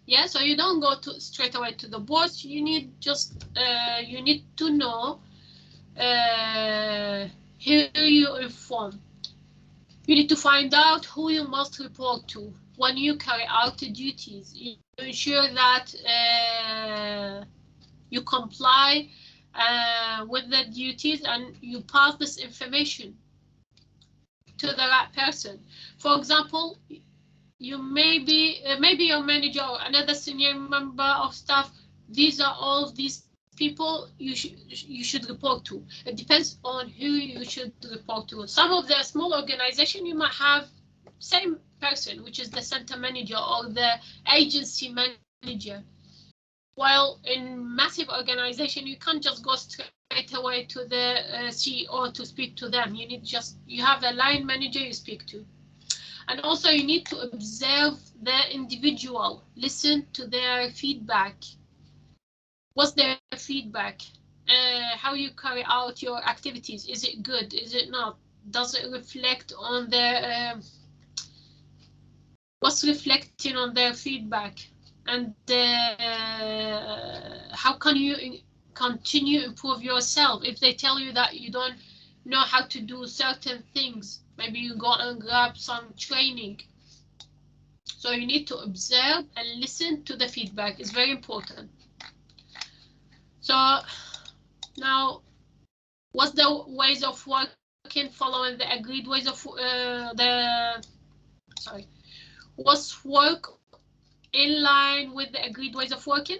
Yeah, so you don't go straight away to the boss. You need you need to know who you inform. You need to find out who you must report to when you carry out the duties. You ensure that you comply with the duties and you pass this information to the right person. For example, you maybe your manager or another senior member of staff. These are all these people you should report to. It depends on who you should report to. Some of the small organization, you might have same person, which is the center manager or the agency manager. While in massive organization, you can't just go straight away to the CEO to speak to them. You have a line manager you speak to. And also you need to observe the individual, listen to their feedback. What's their feedback? How you carry out your activities? Is it good? Is it not? Does it reflect on their, what's reflecting on their feedback? And how can you continue to improve yourself? If they tell you that you don't know how to do certain things, maybe you go and grab some training. So you need to observe and listen to the feedback. It's very important. So now, what's the ways of working following the agreed ways of what's work in line with the agreed ways of working?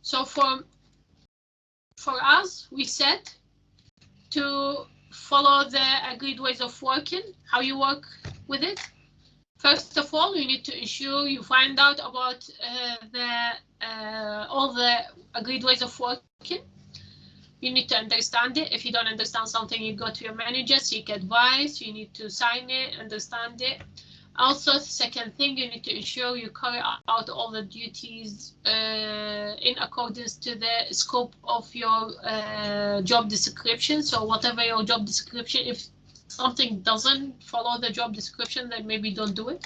So for us, we said to follow the agreed ways of working. How you work with it? First of all, you need to ensure you find out about all the agreed ways of working. You need to understand it. If you don't understand something, you go to your manager, seek advice. You need to sign it, understand it. Also, second thing, you need to ensure you carry out all the duties in accordance to the scope of your job description. So whatever your job description, if something doesn't follow the job description, then maybe don't do it.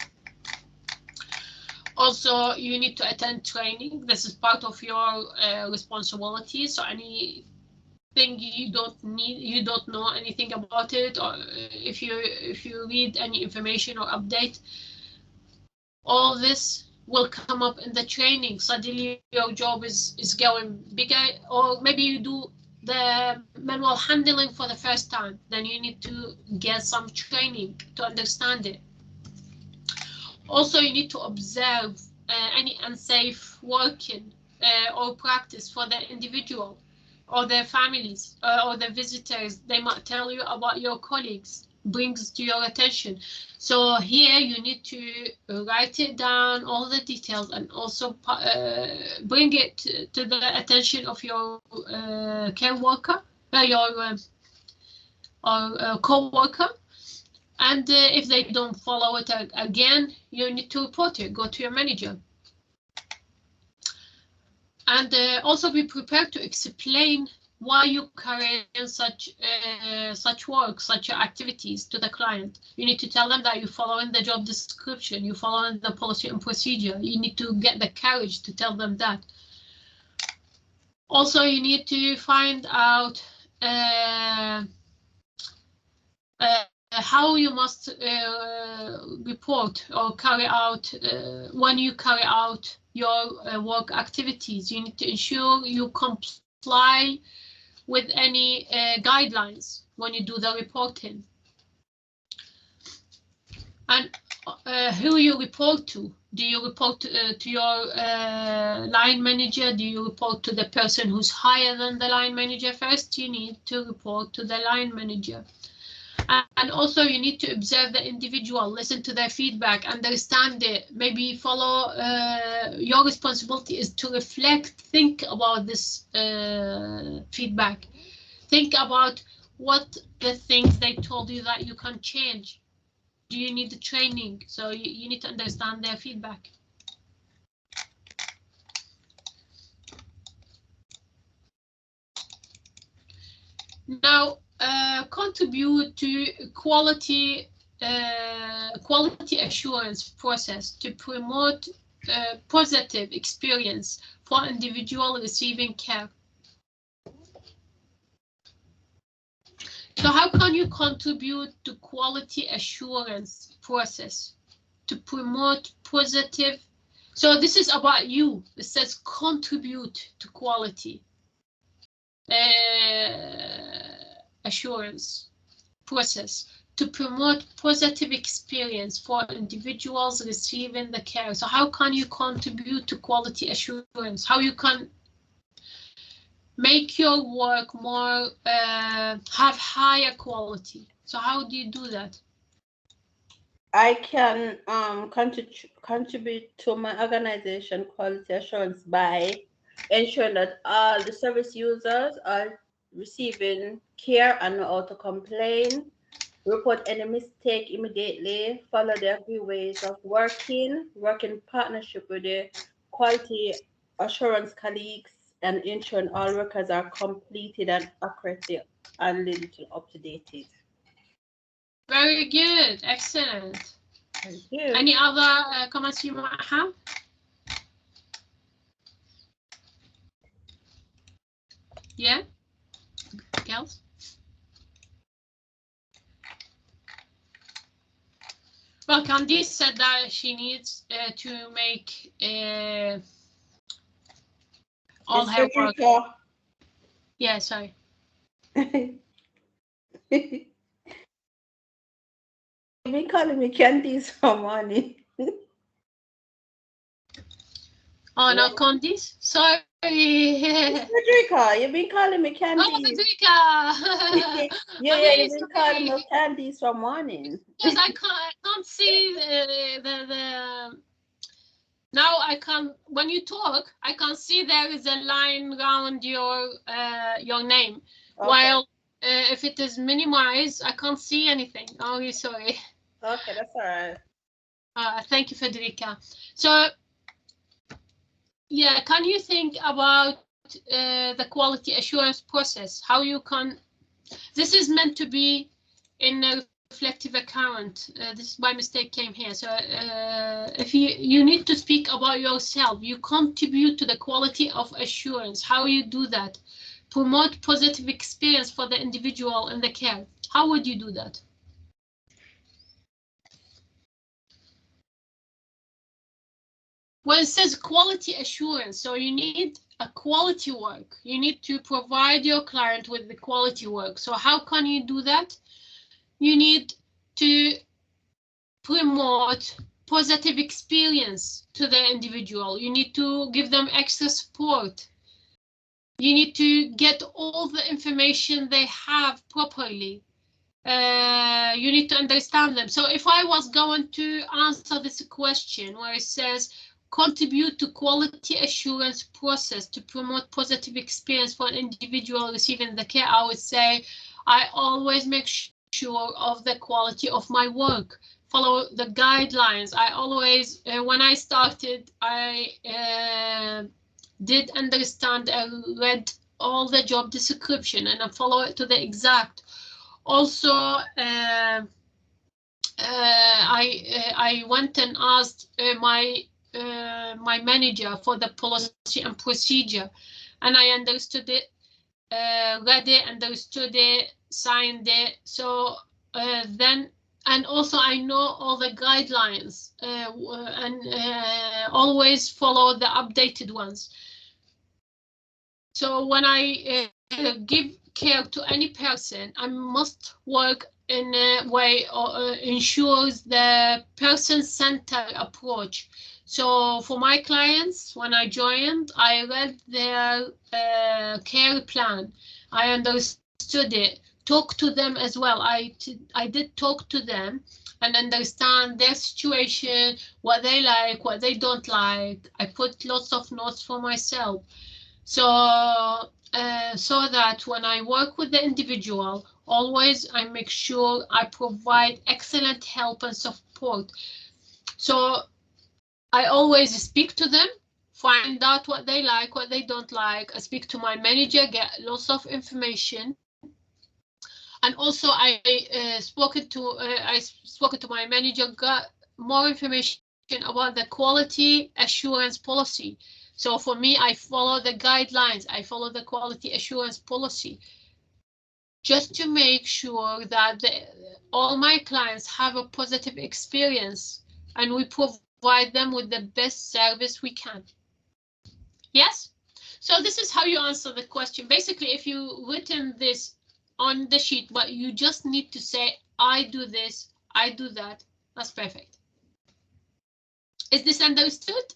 Also, you need to attend training. This is part of your responsibility. So anything you don't know anything about it, or if you read any information or update, all this will come up in the training. Suddenly your job is going bigger, or maybe you do the manual handling for the first time, then you need to get some training to understand it. Also, you need to observe any unsafe working or practice for the individual or their families or the visitors. They might tell you about your colleagues, brings to your attention. So here you need to write it down, all the details, and also bring it to the attention of your care worker, your co-worker. And if they don't follow it again, you need to report it, go to your manager. And also be prepared to explain why you carry in such work, such activities to the client. You need to tell them that you're following the job description, you're following the policy and procedure. You need to get the courage to tell them that. Also, you need to find out how you must report or carry out when you carry out your work activities. You need to ensure you comply with any guidelines when you do the reporting. And who you report to? Do you report to your line manager? Do you report to the person who's higher than the line manager? First, you need to report to the line manager. And also you need to observe the individual, listen to their feedback, understand it, maybe follow. Your responsibility is to reflect, think about this feedback. Think about what the things they told you that you can change. Do you need the training? So you need to understand their feedback. Now, contribute to quality assurance process to promote positive experience for individual receiving care. So how can you contribute to quality assurance process to promote positive? So this is about you. It says contribute to quality assurance process to promote positive experience for individuals receiving the care. So how can you contribute to quality assurance? How you can make your work more, have higher quality? So how do you do that? I can contribute to my organization quality assurance by ensuring that all the service users are receiving care and know how to complain, report any mistake immediately, follow the agreed ways of working, work in partnership with the quality assurance colleagues, and ensuring all records are completed and accurately and little up to date. Very good, excellent. Thank you. Any other comments you might have? Yeah, girls? Well, Candice said that she needs to make all her work. Yeah, sorry. You've been calling me Candice for money. Oh, no, Candice? Sorry. Frederica, you've been calling me Candice. Oh, Frederica! Yeah, you've been calling me Candice for morning. Because I can't see the now I can, when you talk, I can see there is a line around your name. Okay. While if it is minimized, I can't see anything. Oh, really sorry. Okay, that's all right. Thank you, Federica. So, yeah, can you think about the quality assurance process? How you can, this is meant to be in a reflective account. This by mistake came here. So if you need to speak about yourself, you contribute to the quality of assurance. How you do that? Promote positive experience for the individual and the care. How would you do that? Well, it says quality assurance, so you need a quality work. You need to provide your client with the quality work. So how can you do that? You need to promote positive experience to the individual. You need to give them extra support. You need to get all the information they have properly. You need to understand them. So if I was going to answer this question where it says contribute to quality assurance process to promote positive experience for an individual receiving the care, I would say I always make sure of the quality of my work, follow the guidelines. I always, when I started, I did understand and read all the job description and I follow it to the exact. Also, I went and asked my manager for the policy and procedure, and I understood it, read it, understood it, signed it. So then, and also I know all the guidelines and always follow the updated ones. So when I give care to any person, I must work in a way ensures the person-centered approach. So for my clients, when I joined, I read their care plan. I understood it, talk to them as well. I did talk to them and understand their situation, what they like, what they don't like. I put lots of notes for myself. So that when I work with the individual, always I make sure I provide excellent help and support. So I always speak to them, find out what they like, what they don't like. I speak to my manager, get lots of information. And also I spoken to my manager, got more information about the quality assurance policy. So for me, I follow the guidelines, I follow the quality assurance policy, just to make sure that all my clients have a positive experience and we provide them with the best service we can. Yes? So this is how you answer the question. Basically, if you written this on the sheet, but you just need to say, I do this, I do that. That's perfect. Is this understood?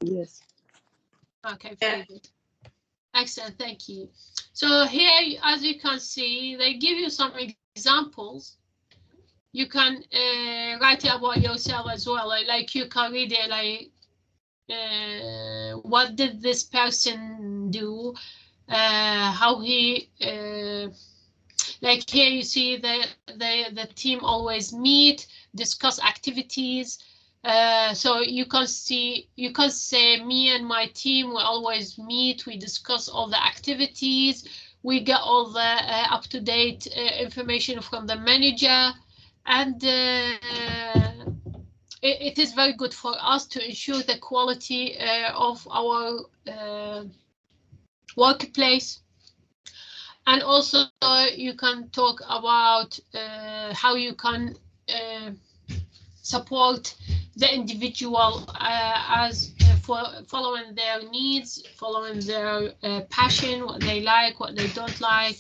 Yes. Okay, very good. Excellent, thank you. So here, as you can see, they give you some examples. You can write it about yourself as well. Like you can read it like, what did this person do? How he, like here you see the team always meet, discuss activities. So you can see, you can say me and my team, we always meet, we discuss all the activities, we get all the up-to-date information from the manager, and it is very good for us to ensure the quality of our workplace. And also you can talk about how you can support the individual as for following their needs, following their passion, what they like, what they don't like,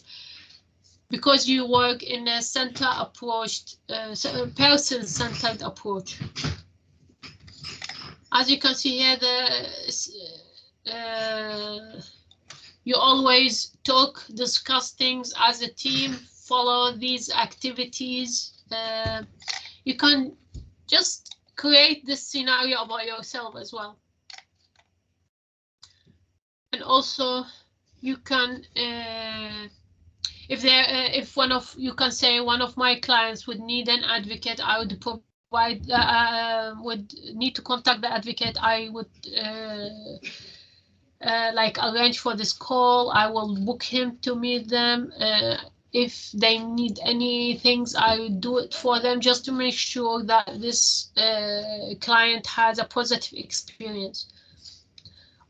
because you work in a center approach, person-centered approach. As you can see here, you always talk, discuss things as a team, follow these activities. You can just create this scenario about yourself as well. And also you can, if one of, you can say one of my clients would need an advocate, I would provide, would need to contact the advocate, I would like arrange for this call, I will book him to meet them. If they need any things, I will do it for them, just to make sure that this client has a positive experience.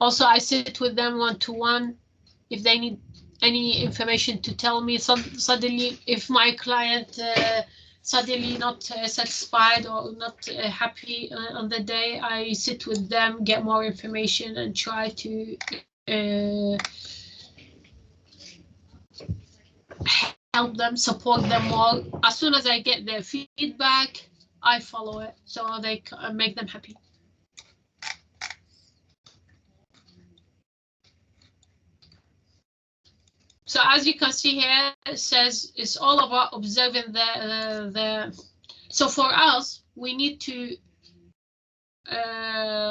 Also, I sit with them one-to-one. If they need any information to tell me, suddenly if my client suddenly not satisfied or not happy on the day, I sit with them, get more information, and try to help them, support them more. As soon as I get their feedback, I follow it, so they make them happy. So as you can see here, it says it's all about observing so for us, we need to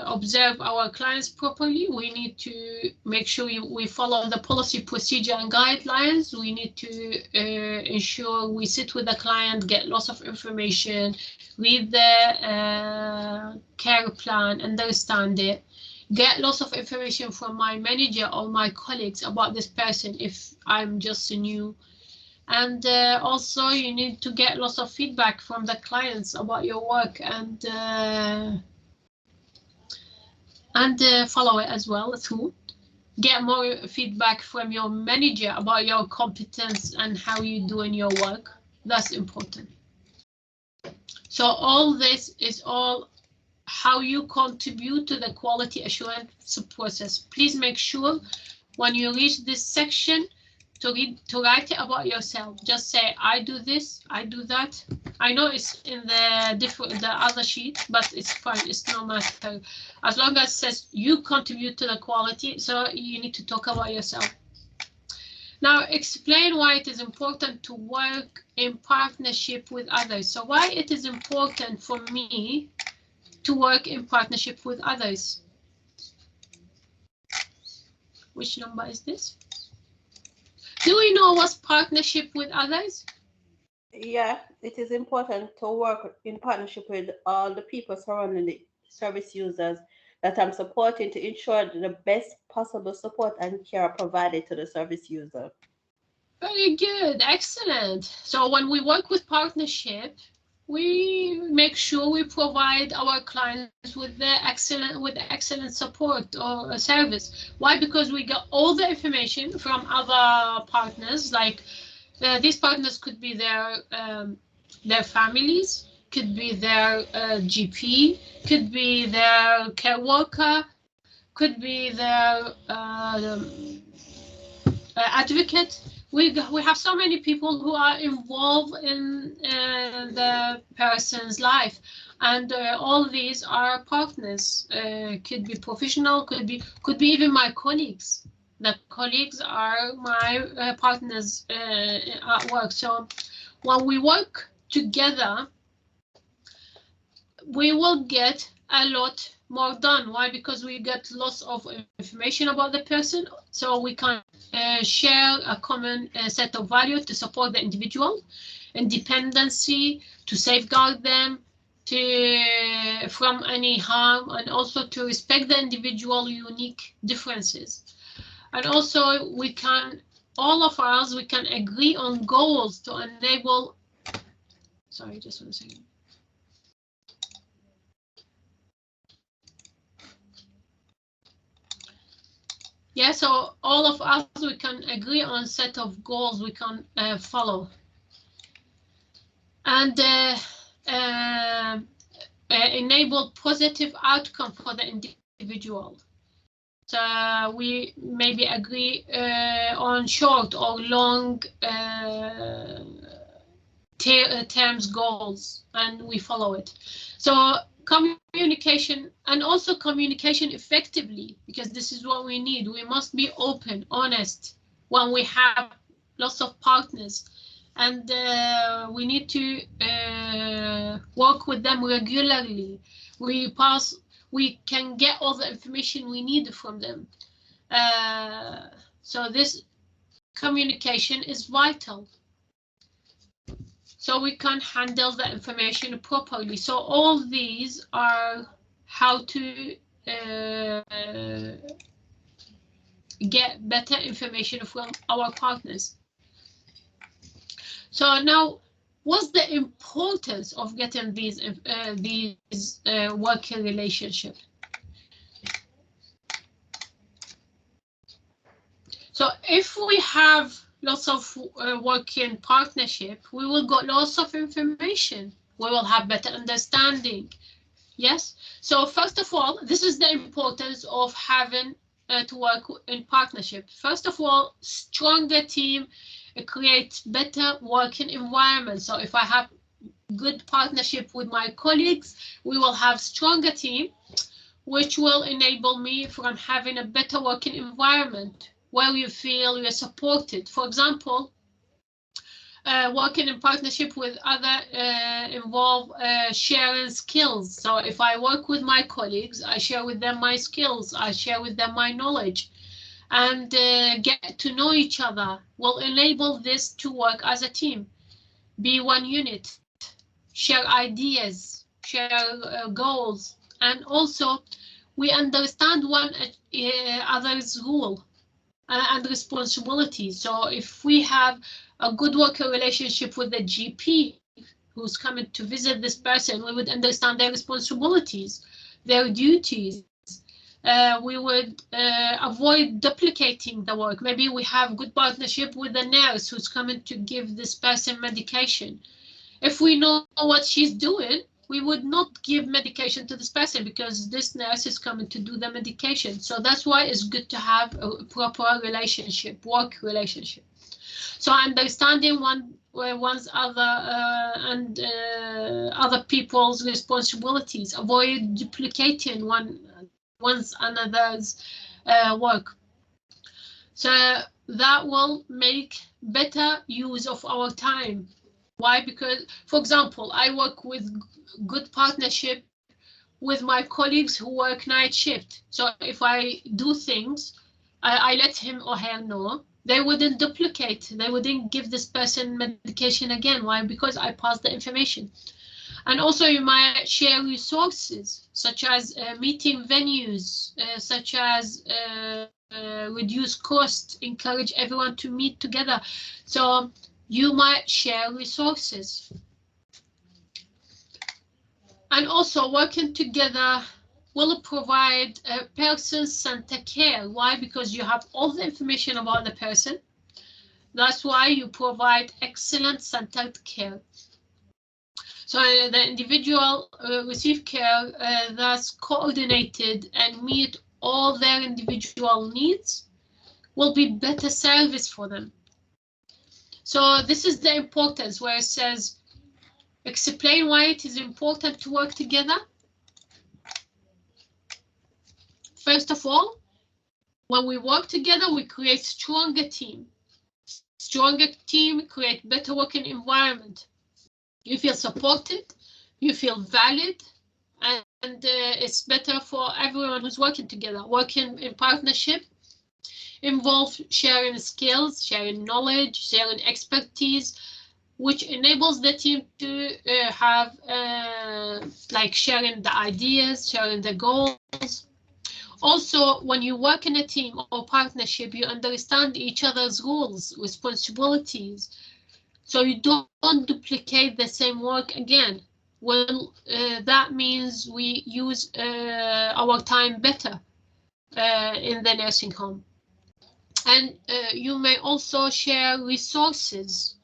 observe our clients properly. We need to make sure we follow the policy, procedure, and guidelines. We need to ensure we sit with the client, get lots of information, read the care plan, understand it, get lots of information from my manager or my colleagues about this person if I'm just new. And also you need to get lots of feedback from the clients about your work, and follow it as well through. Get more feedback from your manager about your competence and how you do in your work. That's important. So all this is all how you contribute to the quality assurance process. Please make sure when you reach this section to write it about yourself. Just say, I do this, I do that. I know it's in the other sheet, but it's fine, it's no matter. As long as it says you contribute to the quality, so you need to talk about yourself. Now explain why it is important to work in partnership with others. So why it is important for me to work in partnership with others. Which number is this? Do we know what's partnership with others? Yeah, it is important to work in partnership with all the people surrounding the service users that I'm supporting to ensure the best possible support and care provided to the service user. Very good, excellent. So when we work with partnership, we make sure we provide our clients with the excellent support or service. Why? Because we get all the information from other partners. Like these partners could be their families, could be their GP, could be their care worker, could be their advocate. We have so many people who are involved in the person's life, and all these are partners. Could be professional, could be even my colleagues. The colleagues are my partners at work. So when we work together, we will get a lot more done. Why? Because we get lots of information about the person, so we can share a common set of values to support the individual, independency, to safeguard them from any harm, and also to respect the individual unique differences. And also we can, all of us, we can agree on goals to enable, sorry, just 1 second. Yeah, so all of us, we can agree on a set of goals we can follow. And enable positive outcome for the individual. So we maybe agree on short or long terms goals, and we follow it. So communication, and also communication effectively, because this is what we need. We must be open, honest when we have lots of partners, and we need to work with them regularly. We can get all the information we need from them. So this communication is vital, so we can handle the information properly. So all these are how to get better information from our partners. So now, what's the importance of getting these working relationships? So if we have lots of working partnership, we will get lots of information. We will have better understanding. Yes. So first of all, this is the importance of having to work in partnership. First of all, stronger team creates better working environment. So if I have good partnership with my colleagues, we will have stronger team, which will enable me from having a better working environment where you feel you're supported. For example, working in partnership with other involve sharing skills. So if I work with my colleagues, I share with them my skills, I share with them my knowledge, and get to know each other will enable this to work as a team, be one unit, share ideas, share goals, and also we understand one other's role and responsibilities. So if we have a good working relationship with the GP who's coming to visit this person, we would understand their responsibilities, their duties. We would avoid duplicating the work. Maybe we have good partnership with the nurse who's coming to give this person medication. If we know what she's doing, we would not give medication to this person because this nurse is coming to do the medication. So that's why it's good to have a proper relationship, work relationship. So understanding one's other other people's responsibilities, avoid duplicating one's another's work. So that will make better use of our time. Why? Because, for example, I work with good partnership with my colleagues who work night shift. So if I do things, I let him or her know, they wouldn't duplicate. They wouldn't give this person medication again. Why? Because I passed the information. And also you might share resources such as meeting venues, such as reduce cost, encourage everyone to meet together. So you might share resources. And also working together will provide a person-centered care. Why? Because you have all the information about the person. That's why you provide excellent centered care. So the individual receive care that's coordinated and meet all their individual needs will be better service for them. So this is the importance where it says, explain why it is important to work together. First of all, when we work together, we create stronger team. Stronger team create better working environment. You feel supported, you feel valid, and it's better for everyone who's working together. Working in partnership involves sharing skills, sharing knowledge, sharing expertise, which enables the team to have like sharing the ideas, sharing the goals. Also, when you work in a team or partnership, you understand each other's roles, responsibilities, so you don't duplicate the same work again. Well, that means we use our time better in the nursing home. And you may also share resources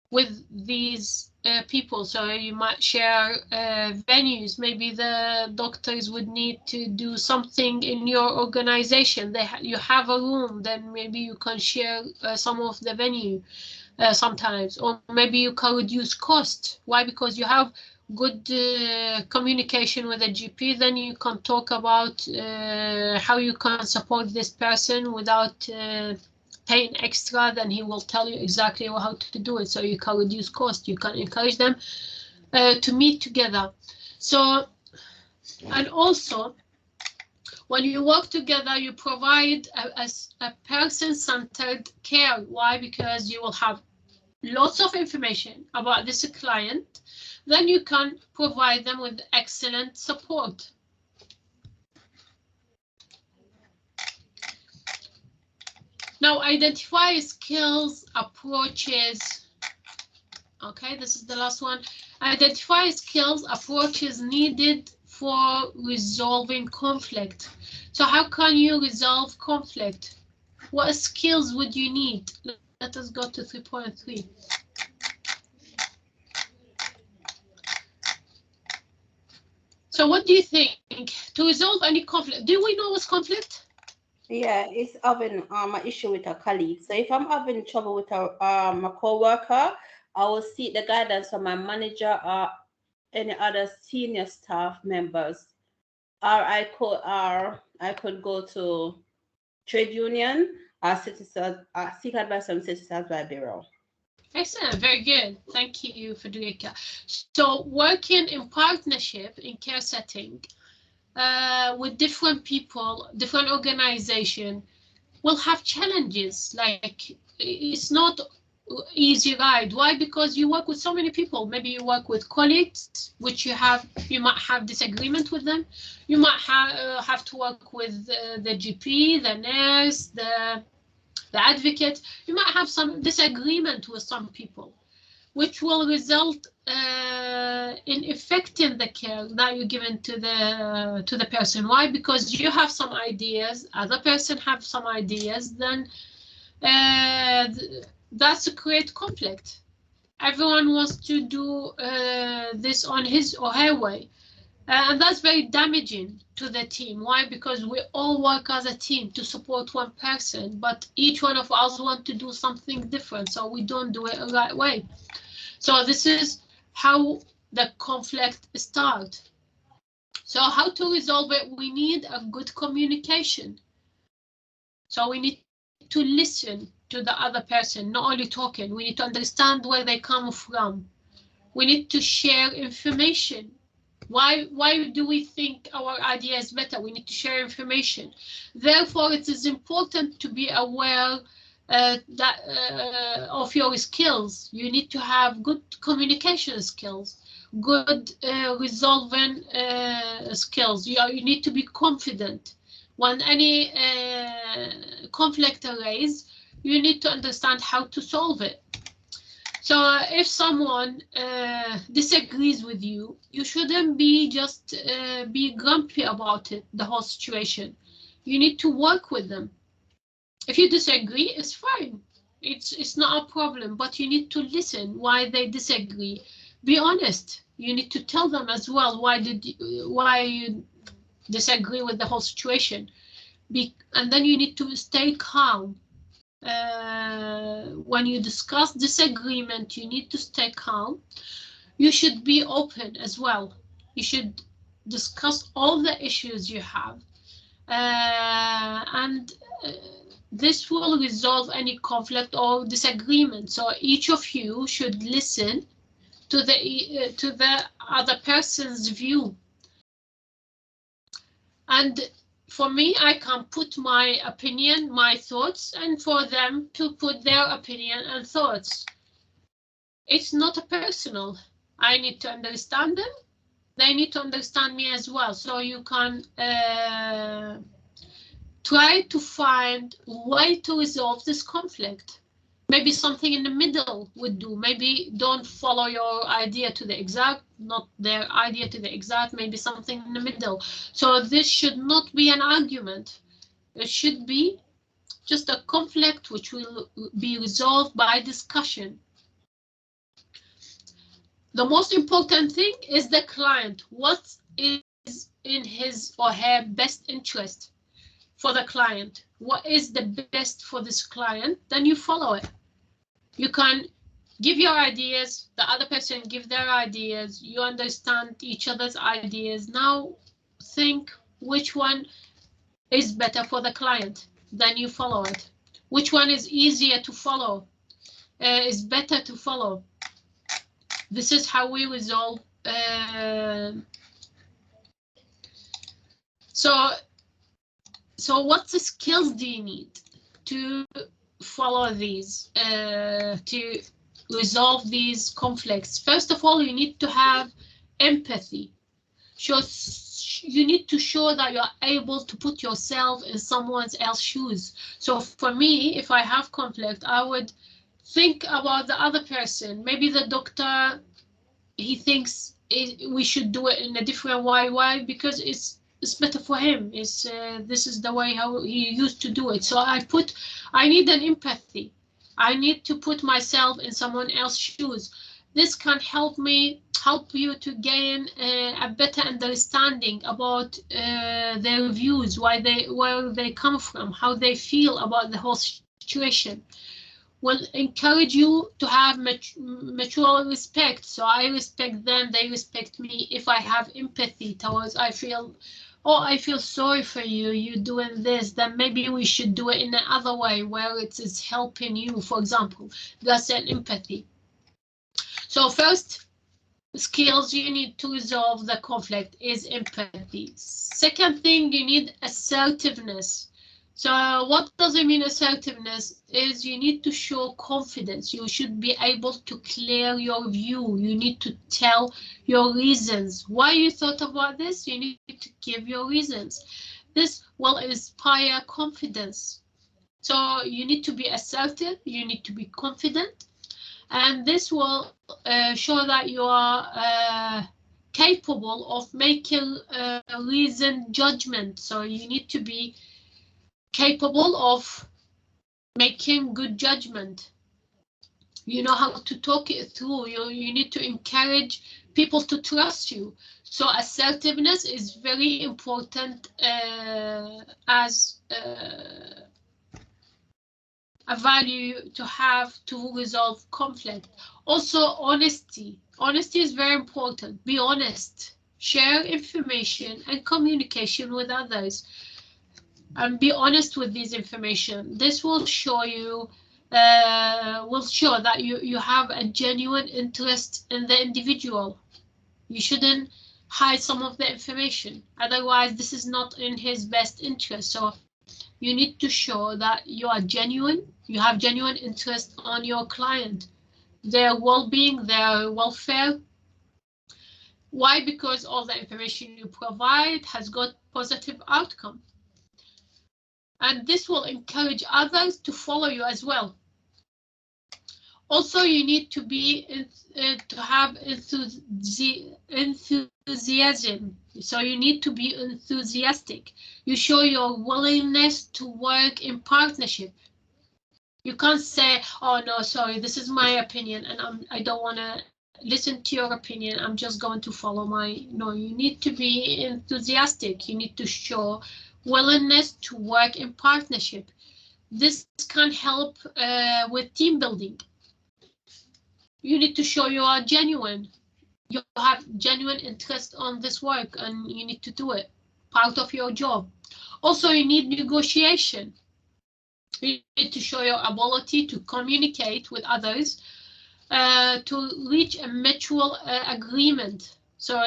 with these people. So you might share venues. Maybe the doctors would need to do something in your organization. You have a room, then maybe you can share some of the venue sometimes. Or maybe you can reduce cost. Why? Because you have good communication with a GP, then you can talk about how you can support this person without paying extra. Then he will tell you exactly how to do it, so you can reduce cost. You can encourage them to meet together. So, and also when you work together, you provide a person-centered care. Why? Because you will have lots of information about this client, then you can provide them with excellent support. Now, identify skills, approaches. Okay, this is the last one. Identify skills, approaches needed for resolving conflict. So how can you resolve conflict? What skills would you need? Let us go to 3.3. So what do you think? To resolve any conflict, do we know what's conflict? Yeah, it's having an issue with a colleague. So if I'm having trouble with a co-worker, I will seek the guidance from my manager or any other senior staff members. Or I could go to trade union or seek advice from Citizens Bureau. Excellent, very good. Thank you, Federica. So working in partnership in care setting with different people, different organization will have challenges. Like it's not easy ride. Why? Because you work with so many people. Maybe you work with colleagues, which you might have disagreement with them. You might have to work with the GP, the nurse, the advocate. You might have some disagreement with some people, which will result in affecting the care that you're giving to the person. Why? Because you have some ideas, other person have some ideas, then that's a create conflict. Everyone wants to do this on his or her way. And that's very damaging to the team. Why? Because we all work as a team to support one person, but each one of us want to do something different, so we don't do it the right way. So this is how the conflict starts. So how to resolve it? We need a good communication. So we need to listen to the other person, not only talking. We need to understand where they come from. We need to share information. Why do we think our idea is better? We need to share information. Therefore, it is important to be aware of your skills. You need to have good communication skills, good resolving skills. You need to be confident. When any conflict arises, you need to understand how to solve it. So if someone disagrees with you, you shouldn't be just be grumpy about it, the whole situation. You need to work with them. If you disagree, it's fine. It's not a problem, but you need to listen why they disagree. Be honest. You need to tell them as well why you disagree with the whole situation. And then you need to stay calm. When you discuss disagreement, you need to stay calm. You should be open as well. You should discuss all the issues you have, and this will resolve any conflict or disagreement. So each of you should listen to the other person's view. And for me, I can put my opinion, my thoughts, and for them to put their opinion and thoughts. It's not a personal. I need to understand them. They need to understand me as well. So you can try to find a way to resolve this conflict. Maybe something in the middle would do. Maybe don't follow your idea to the exact, not their idea to the exact, maybe something in the middle. So this should not be an argument. It should be just a conflict which will be resolved by discussion. The most important thing is the client. What is in his or her best interest for the client? What is the best for this client? Then you follow it. You can give your ideas, the other person give their ideas, you understand each other's ideas. Now think which one is better for the client, then you follow it. Which one is easier to follow, is better to follow. This is how we resolve. So what skills do you need to follow these, to resolve these conflicts? First of all, you need to have empathy. You need to show that you're able to put yourself in someone else's shoes. So for me, if I have conflict, I would think about the other person. Maybe the doctor, he thinks we should do it in a different way. Why? Because it's better for him. This is the way how he used to do it. So I need an empathy. I need to put myself in someone else's shoes. This can help you to gain a better understanding about their views, where they come from, how they feel about the whole situation. Will encourage you to have mutual respect. So I respect them, they respect me. If I have empathy towards, I feel sorry for you, you're doing this, then maybe we should do it in another way where it is helping you, for example. That's an empathy. So first skills you need to resolve the conflict is empathy. Second thing, you need assertiveness. So what does it mean, assertiveness? Is you need to show confidence. You should be able to clear your view. You need to tell your reasons. Why you thought about this? You need to give your reasons. This will inspire confidence. So you need to be assertive. You need to be confident. And this will show that you are capable of making reasoned judgment. So you need to be capable of making good judgment. You know how to talk it through. You need to encourage people to trust you. So assertiveness is very important as a value to have to resolve conflict. Also, honesty. Honesty is very important. Be honest. Share information and communication with others. and be honest with this information. This will show you, will show that you have a genuine interest in the individual. You shouldn't hide some of the information, otherwise this is not in his best interest. So you need to show that you are genuine, you have genuine interest on your client, their well-being, their welfare. Why? Because all the information you provide has got positive outcome. And this will encourage others to follow you as well. Also, you need to be to have enthusiasm. So you need to be enthusiastic. You show your willingness to work in partnership. You can't say, "Oh no, sorry, this is my opinion, and I don't want to listen to your opinion. I'm just going to follow my." No, you need to be enthusiastic. You need to show willingness to work in partnership. This can help with team building. You need to show you are genuine. You have genuine interest on this work and you need to do it. Part of your job. Also, you need negotiation. You need to show your ability to communicate with others to reach a mutual agreement. So,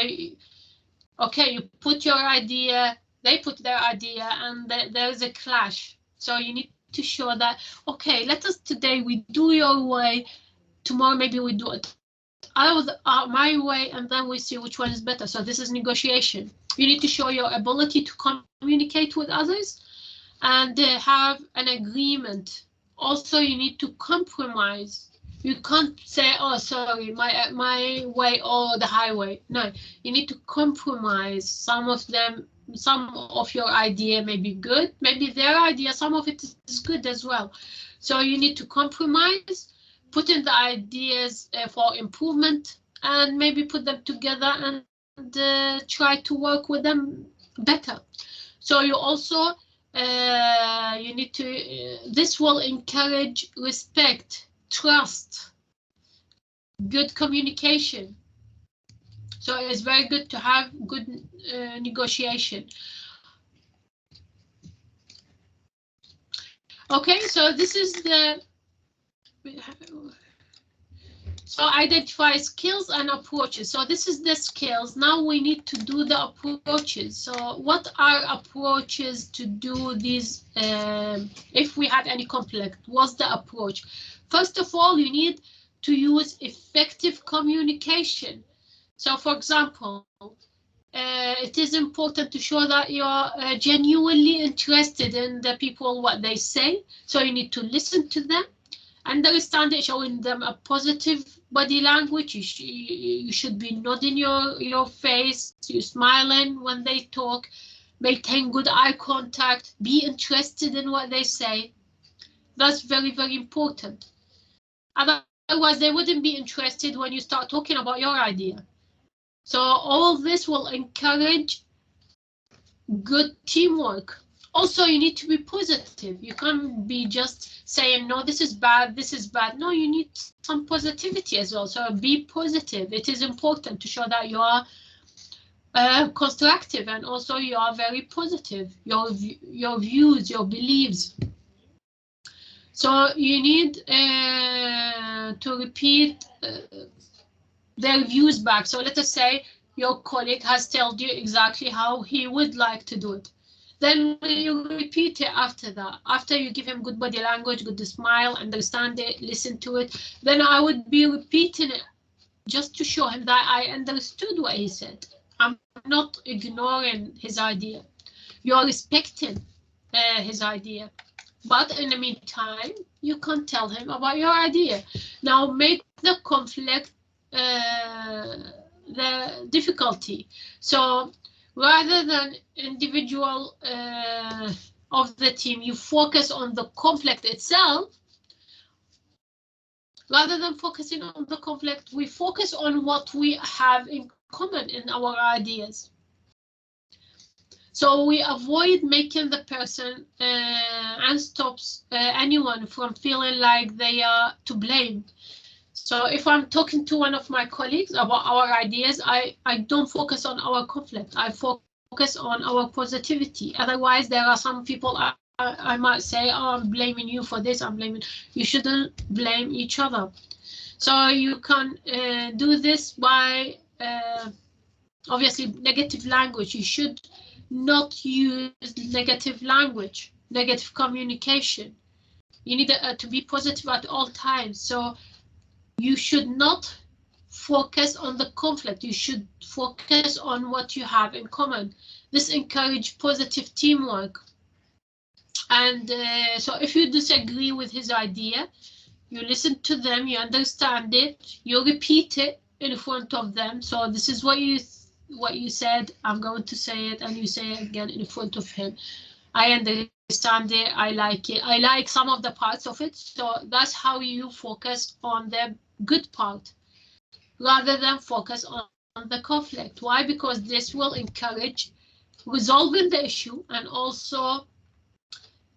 okay, you put your idea, they put their idea, and there's a clash. So you need to show that, okay, let us today, we do your way, tomorrow maybe we do it my way, and then we see which one is better. So this is negotiation. You need to show your ability to communicate with others and have an agreement. Also, you need to compromise. You can't say, "Oh, sorry, my way or the highway." No, you need to compromise. Some of your idea may be good, maybe their idea, some of it is good as well. So you need to compromise, put in the ideas for improvement, and maybe put them together and try to work with them better. So you also you need to. This will encourage respect, trust, good communication. So it's very good to have good negotiation. Okay, so this is the. So identify skills and approaches. So this is the skills. Now we need to do the approaches. So what are approaches to do these? If we had any conflict, what's the approach? First of all, you need to use effective communication. So for example, it is important to show that you're genuinely interested in the people, what they say. So you need to listen to them, understand it, showing them a positive body language. You should be nodding your face, you smiling when they talk, maintain good eye contact, be interested in what they say. That's very, very important. Otherwise, they wouldn't be interested when you start talking about your idea. So all this will encourage good teamwork. Also, you need to be positive. You can't be just saying, "No, this is bad, this is bad." No, you need some positivity as well. So be positive. It is important to show that you are constructive, and also you are very positive. Your views, your beliefs. So you need to repeat their views back. So let us say your colleague has told you exactly how he would like to do it. Then you repeat it after that. After you give him good body language, good smile, understand it, listen to it. Then I would be repeating it just to show him that I understood what he said. I'm not ignoring his idea. You're respecting his idea. But in the meantime, you can tell him about your idea. Now make the conflict the difficulty. So rather than individual of the team, you focus on the conflict itself. Rather than focusing on the conflict, we focus on what we have in common in our ideas. So we avoid making the person and stops anyone from feeling like they are to blame. So if I'm talking to one of my colleagues about our ideas, I don't focus on our conflict. I focus focus on our positivity. Otherwise, there are some people I might say, oh, I'm blaming you for this, I'm blaming. You shouldn't blame each other. So you can do this by obviously negative language. You should not use negative language, negative communication. You need to be positive at all times. So you should not focus on the conflict. You should focus on what you have in common. This encourages positive teamwork. And so if you disagree with his idea, you listen to them, you understand it, you repeat it in front of them. So this is what you said, I'm going to say it, and you say it again in front of him. I understand it, I like it, I like some of the parts of it. So that's how you focus on the good part rather than focus on the conflict. Why? Because this will encourage resolving the issue, and also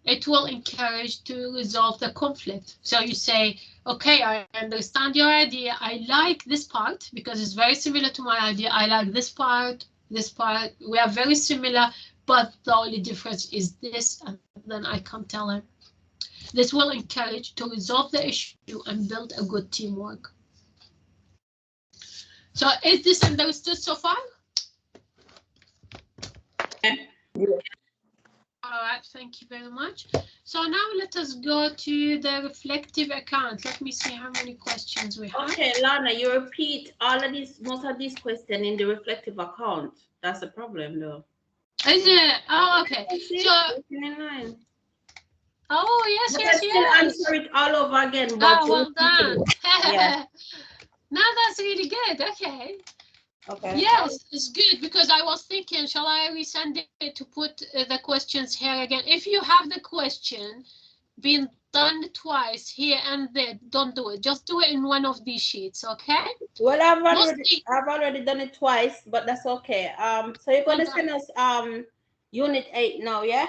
it will encourage to resolve the conflict. So you say, okay, I understand your idea. I like this part because it's very similar to my idea. I like this part, this part. We are very similar, but the only difference is this, and then I can tell him. This will encourage to resolve the issue and build a good teamwork. So is this understood so far? Yeah. All right, thank you very much. So now let us go to the reflective account. Let me see how many questions we have. Okay, Lana, you repeat all of these, most of these questions in the reflective account. That's a problem, though. Is it? Oh, okay. So, oh, yes, yes, yes. Answer it all over again. Oh, well done. Yeah. Now that's really good. Okay. Okay. Yes, it's good, because I was thinking, shall I resend it to put the questions here again? If you have the question being done twice here and there, don't do it. Just do it in one of these sheets, okay? Well, I've already done it twice, but that's okay. So you're going to send us Unit 8 now, yeah?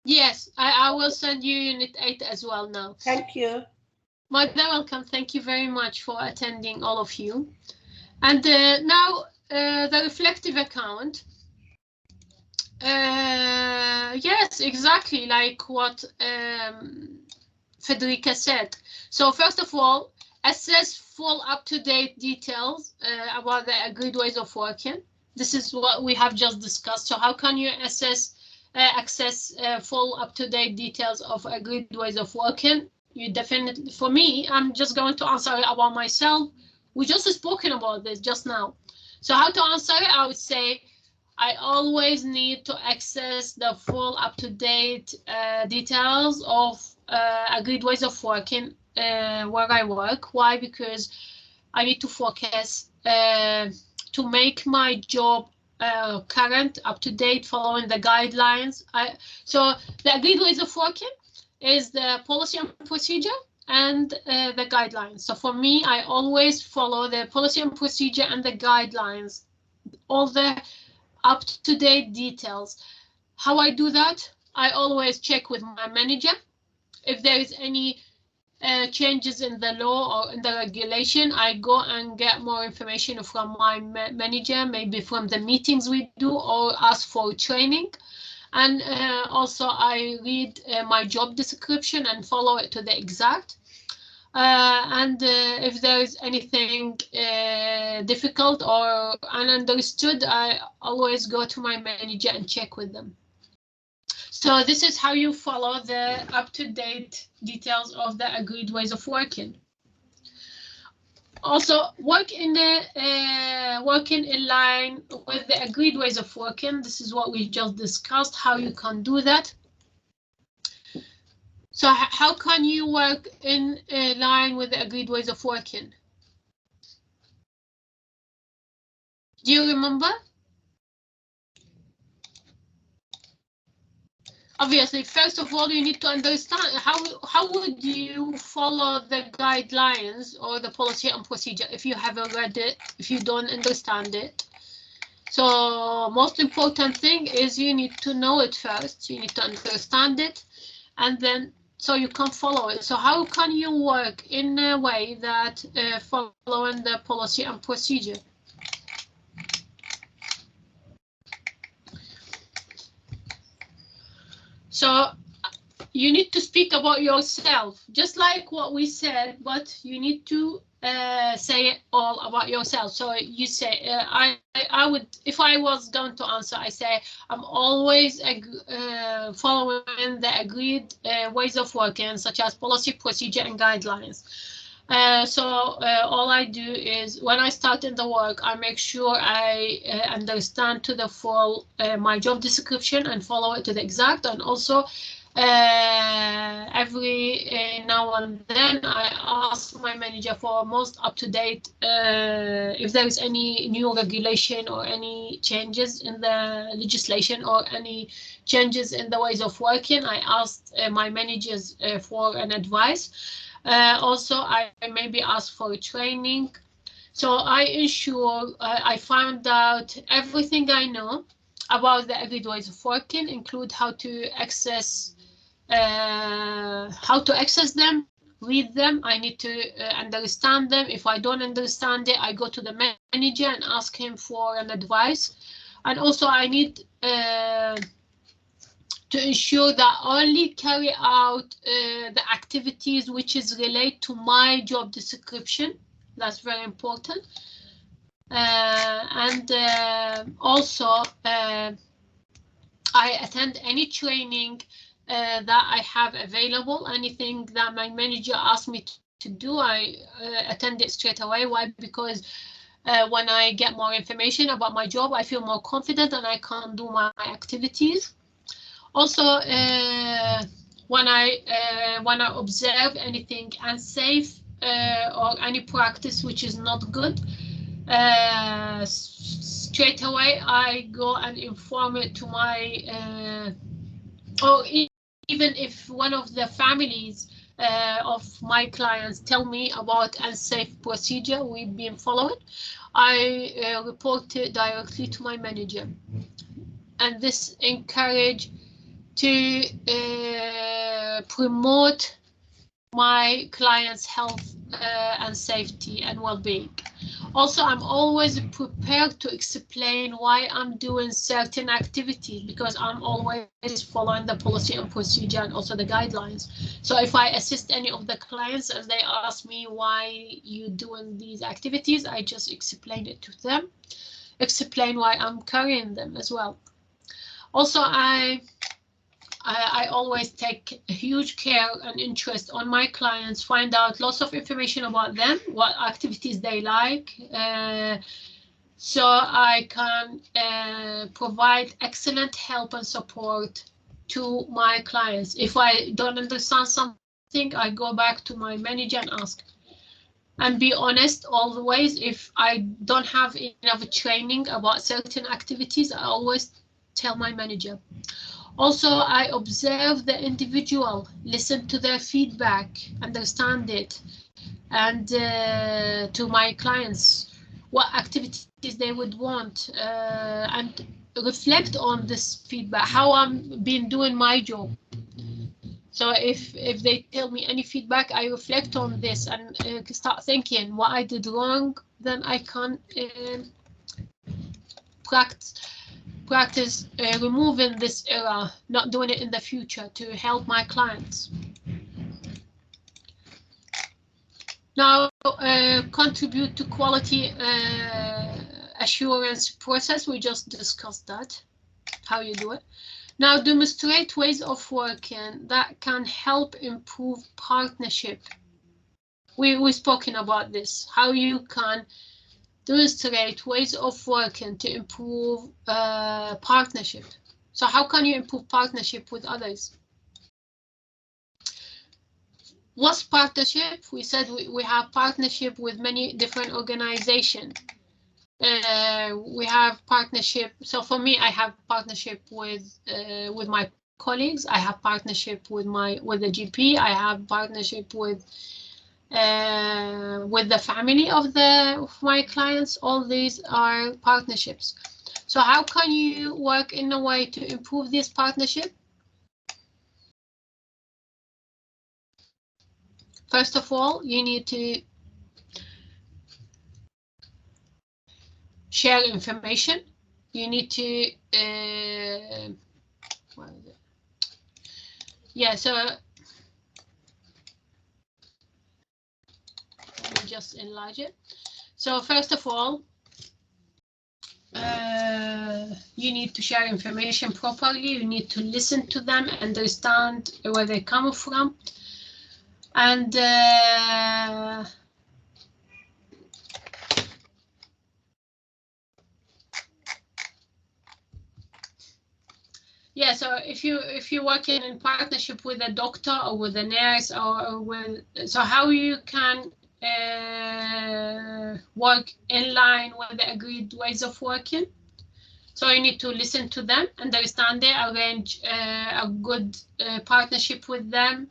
Yes, I will send you Unit 8 as well now. Thank you. Most welcome. Thank you very much for attending, all of you. And now the reflective account. Yes, exactly like what Federica said. So first of all, assess full up-to-date details about the agreed ways of working. This is what we have just discussed. So how can you access full up-to-date details of agreed ways of working? You definitely, for me, I'm just going to answer it about myself. We just spoken about this just now. So how to answer it? I would say I always need to access the full up-to-date details of agreed ways of working where I work. Why? Because I need to focus to make my job current, up-to-date, following the guidelines. So the agreed ways of working is the policy and procedure and the guidelines. So for me, I always follow the policy and procedure and the guidelines, all the up-to-date details. How I do that? I always check with my manager. If there is any changes in the law or in the regulation, I go and get more information from my manager, maybe from the meetings we do, or ask for training. And also I read my job description and follow it to the exact. And if there is anything difficult or ununderstood, I always go to my manager and check with them. So this is how you follow the up-to-date details of the agreed ways of working. Also, working in line with the agreed ways of working. This is what we just discussed, how you can do that. So how can you work in line with the agreed ways of working? Do you remember? Obviously, first of all, you need to understand how would you follow the guidelines or the policy and procedure if you haven't read it, if you don't understand it. So most important thing is you need to know it first. You need to understand it, and then so you can follow it. So how can you work in a way that following the policy and procedure? So you need to speak about yourself, just like what we said, but you need to say it all about yourself. So you say, I would, if I was going to answer, I say, I'm always following the agreed ways of working, such as policy, procedure, and guidelines. All I do is when I start in the work, I make sure I understand to the full my job description and follow it to the exact, and also every now and then I ask my manager for most up-to-date if there is any new regulation or any changes in the legislation or any changes in the ways of working. I asked my managers for an advice. Also, I maybe ask for a training. So I ensure I find out everything I know about the agreed ways of working, include how to access them, read them. I need to understand them. If I don't understand it, I go to the manager and ask him for an advice. And also I need to ensure that I only carry out the activities which is related to my job description. That's very important. Also, I attend any training that I have available. Anything that my manager asks me to do, I attend it straight away. Why? Because when I get more information about my job, I feel more confident and I can do my activities. Also, when I observe anything unsafe or any practice which is not good, straight away I go and inform it to my or even if one of the families of my clients tell me about unsafe procedure we've been following, I report it directly to my manager, and this encourage to promote my clients' health and safety and well-being. Also, I'm always prepared to explain why I'm doing certain activities, because I'm always following the policy and procedure and also the guidelines. So if I assist any of the clients and they ask me why you doing these activities, I just explain it to them, explain why I'm carrying them as well. Also, I always take huge care and interest on my clients, find out lots of information about them, what activities they like, so I can provide excellent help and support to my clients. If I don't understand something, I go back to my manager and ask. And be honest always. If I don't have enough training about certain activities, I always tell my manager. Also, I observe the individual, listen to their feedback, understand it, and to my clients, what activities they would want, and reflect on this feedback, how I'm been doing my job. So if they tell me any feedback, I reflect on this and start thinking what I did wrong, then I can practice removing this error, not doing it in the future, to help my clients. Now, contribute to quality assurance process. We just discussed that, how you do it. Now, demonstrate ways of working that can help improve partnership. We've spoken about this, how you can demonstrate ways of working to improve partnership. So how can you improve partnership with others? What's partnership? We said we have partnership with many different organizations. We have partnership. So for me, I have partnership with my colleagues. I have partnership with the GP. I have partnership with the family of my clients. All these are partnerships. So how can you work in a way to improve this partnership? First of all, you need to share information. You need to Yeah, so let me just enlarge it. So first of all, you need to share information properly. You need to listen to them, understand where they come from, and yeah, so if you're working in partnership with a doctor or with a nurse or with, so how you can work in line with the agreed ways of working. So you need to listen to them, understand them, arrange a good partnership with them.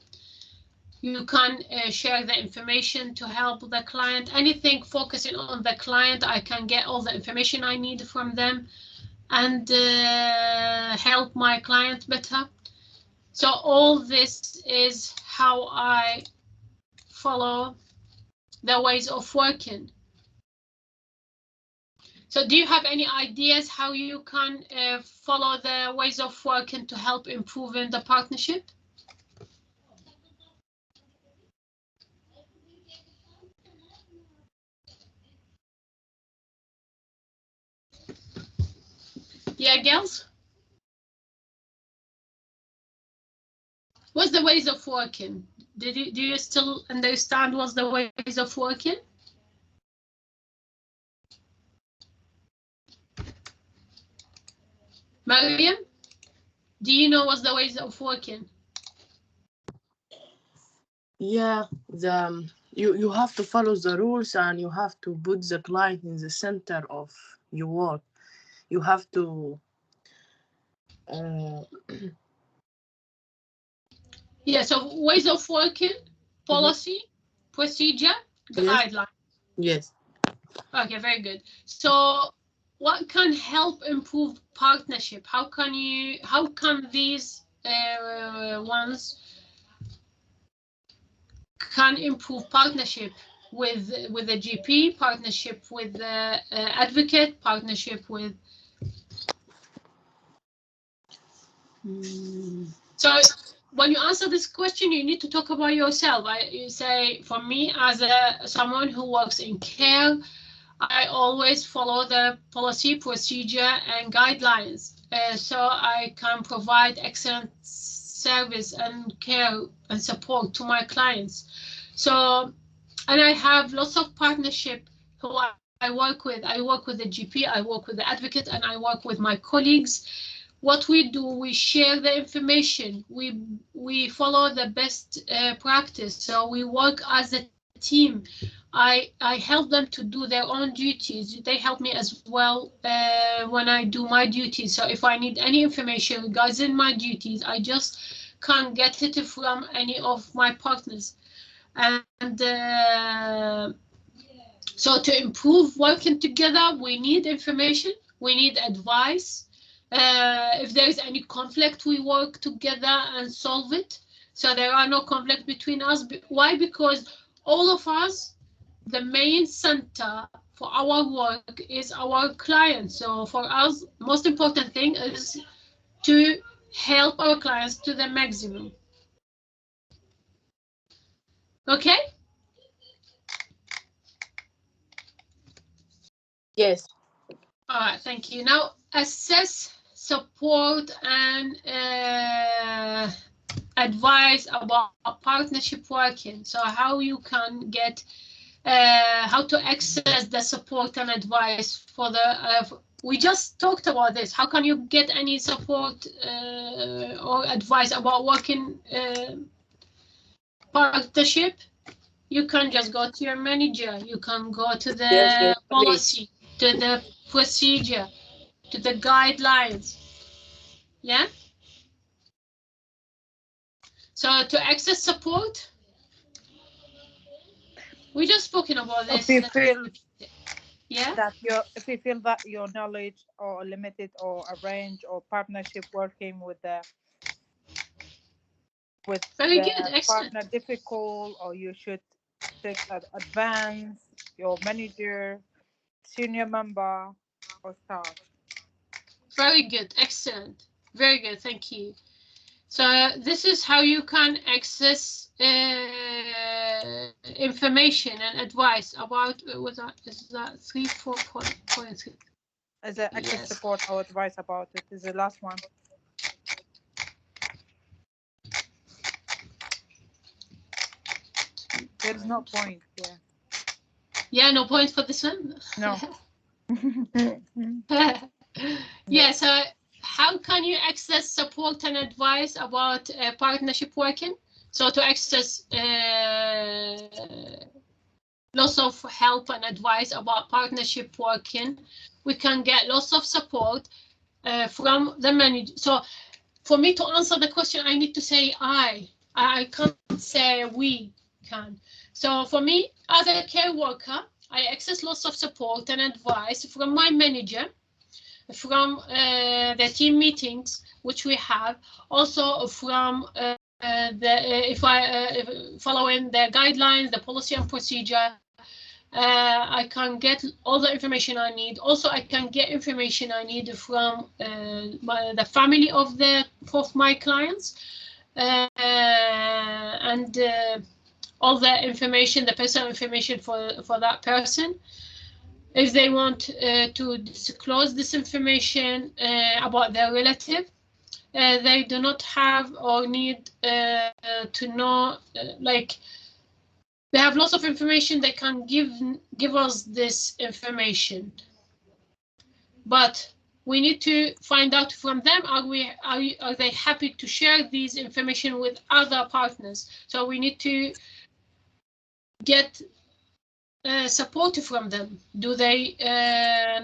You can share the information to help the client. Anything focusing on the client, I can get all the information I need from them and help my client better. So all this is how I follow the ways of working. So do you have any ideas how you can follow the ways of working to help improving the partnership? Yeah, girls? What's the ways of working? Do you still understand what's the ways of working? Mariam, do you know what's the ways of working? Yeah, you have to follow the rules and you have to put the client in the center of your work. You have to Yeah, so ways of working, policy, procedure, guideline. Yes. Okay, very good. So what can help improve partnership? How can these ones can improve partnership with the GP, partnership with the advocate, partnership with So when you answer this question, you need to talk about yourself. You say, for me, as someone who works in care, I always follow the policy, procedure, and guidelines, so I can provide excellent service and care and support to my clients. So, and I have lots of partnership who I work with. I work with the GP, I work with the advocate, and I work with my colleagues. What we do, we share the information, we follow the best practice, so we work as a team. I help them to do their own duties. They help me as well when I do my duties. So if I need any information regarding my duties, I just can't get it from any of my partners. And so to improve working together, we need information, we need advice. If there is any conflict, we work together and solve it. So there are no conflict between us. Why? Because all of us, the main center for our work is our client. So for us, most important thing is to help our clients to the maximum. Okay? Yes. All right, thank you. Now assess, support, and advice about partnership working. So how you can get, how to access the support and advice for the, we just talked about this. How can you get any support or advice about working partnership? You can just go to your manager. You can go to the policy, to the procedure, to the guidelines. Yeah. So to access support, we just spoken about this. If you feel yeah, that your knowledge or limited or arrange or partnership working with very the good, excellent. partner difficult, or you should take advance your manager, senior member, or staff. Very good, excellent, very good, thank you. So this is how you can access information and advice about is that 3.4.3. As an access Yes. support or advice about it is the last one. There is no point. Yeah. Yeah, no point for this one. No. Yeah. So how can you access support and advice about partnership working? So to access lots of help and advice about partnership working, we can get lots of support from the manager. So for me to answer the question, I need to say I can't say we can. So for me, as a care worker, I access lots of support and advice from my manager, from the team meetings which we have, also from if following the guidelines, the policy and procedure. I can get all the information I need. Also, I can get information I need from the family of my clients, and all the information, the personal information for that person. If they want to disclose this information about their relative, they do not have or need to know, like, they have lots of information. They can give us this information, but we need to find out from them, are they happy to share these information with other partners? So we need to get support from them. Do they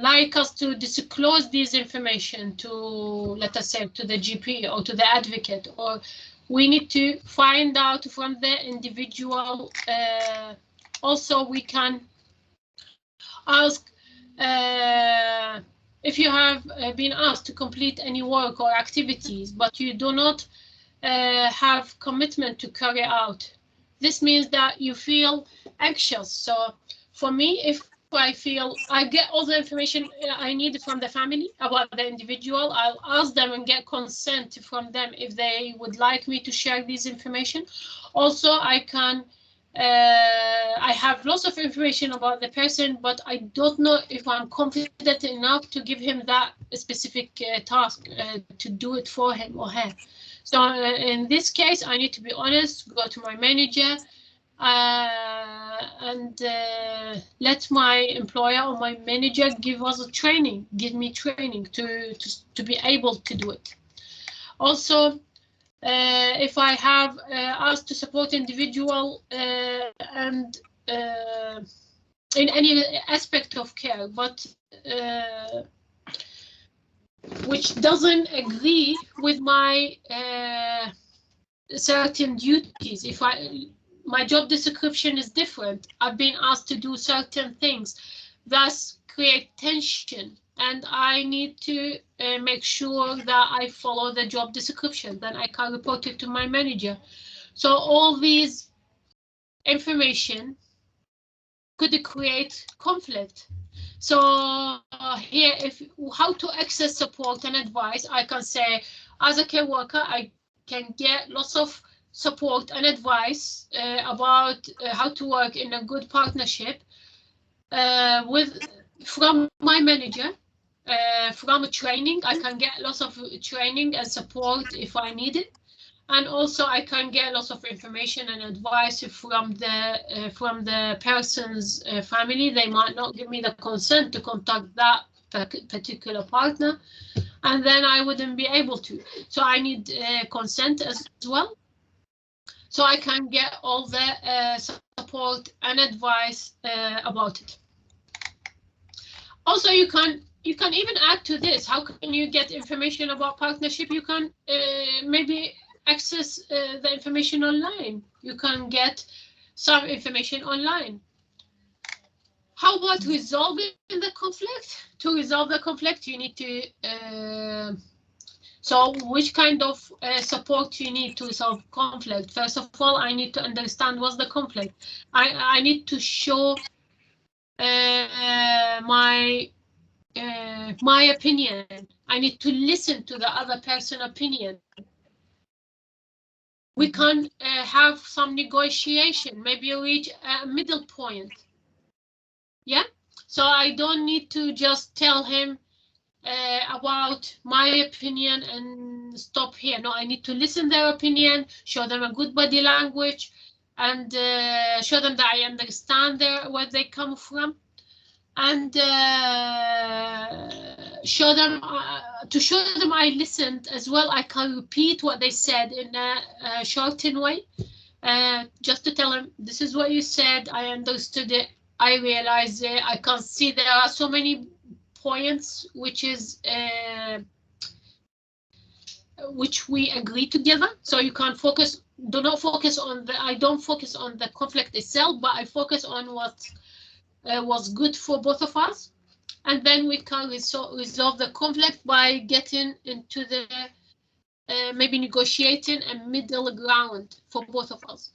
like us to disclose this information to, let us say, to the GP or to the advocate? Or we need to find out from the individual. Also, we can ask if you have been asked to complete any work or activities, but you do not have commitment to carry out. This means that you feel anxious. So for me, if I feel I get all the information I need from the family about the individual, I'll ask them and get consent from them if they would like me to share this information. Also, I have lots of information about the person, but I don't know if I'm confident enough to give him that specific task to do it for him or her. So in this case, I need to be honest, go to my manager, and let my employer or my manager give me training to be able to do it. Also, if I have asked to support individual and in any aspect of care, but which doesn't agree with my certain duties, if my job description is different, I've been asked to do certain things, thus create tension, and I need to make sure that I follow the job description, then I can report it to my manager. So all these information could create conflict. So here, how to access support and advice, I can say, as a care worker, I can get lots of support and advice about how to work in a good partnership from my manager. From training, I can get lots of training and support if I need it. And also I can get lots of information and advice from the person's family. They might not give me the consent to contact that particular partner, and then I wouldn't be able to. So I need consent as well. So I can get all the support and advice about it. Also, you can even add to this. How can you get information about partnership? You can maybe access the information online. You can get some information online. How about resolving the conflict? To resolve the conflict, you need to so which kind of support you need to resolve conflict? First of all, I need to understand what's the conflict. I need to show my opinion. I need to listen to the other person's opinion. we can have some negotiation, maybe reach a middle point. Yeah, so I don't need to just tell him about my opinion and stop here. No, I need to listen their opinion, show them a good body language, and show them that I understand where they come from, and show them I listened as well. I can repeat what they said in a shortened way, just to tell them this is what you said. I understood it. I realized it. I can see there are so many points which we agree together. So you can focus. Do not focus on the. I don't focus on the conflict itself, but I focus on what was good for both of us, and then we can resolve the conflict by getting into the maybe negotiating a middle ground for both of us.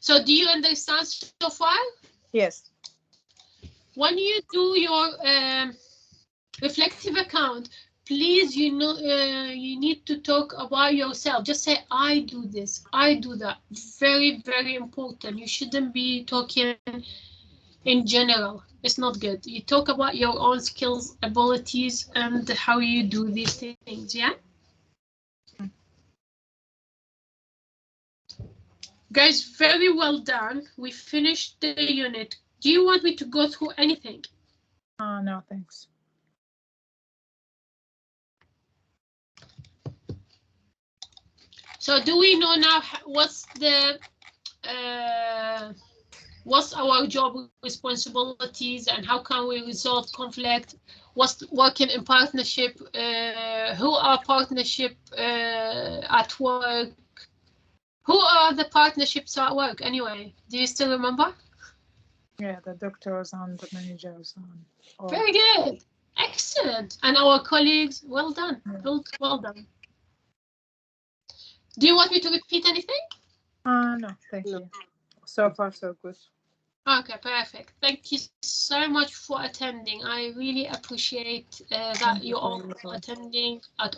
So do you understand so far? Yes. When you do your reflective account, please, you need to talk about yourself. Just say, I do this, I do that. Very, very important. You shouldn't be talking in general. It's not good. You talk about your own skills, abilities, and how you do these things, yeah? Guys, very well done. We finished the unit. Do you want me to go through anything? No, thanks. So do we know now what's our job responsibilities and how can we resolve conflict? What's working in partnership? Who are partnership at work? Who are the partnerships at work anyway? Do you still remember? Yeah, the doctors and the managers. Very good. Excellent. And our colleagues, well done. Yeah. Well done. Do you want me to repeat anything? No, thank you. So far, so good. Okay, perfect. Thank you so much for attending. I really appreciate that you all attending at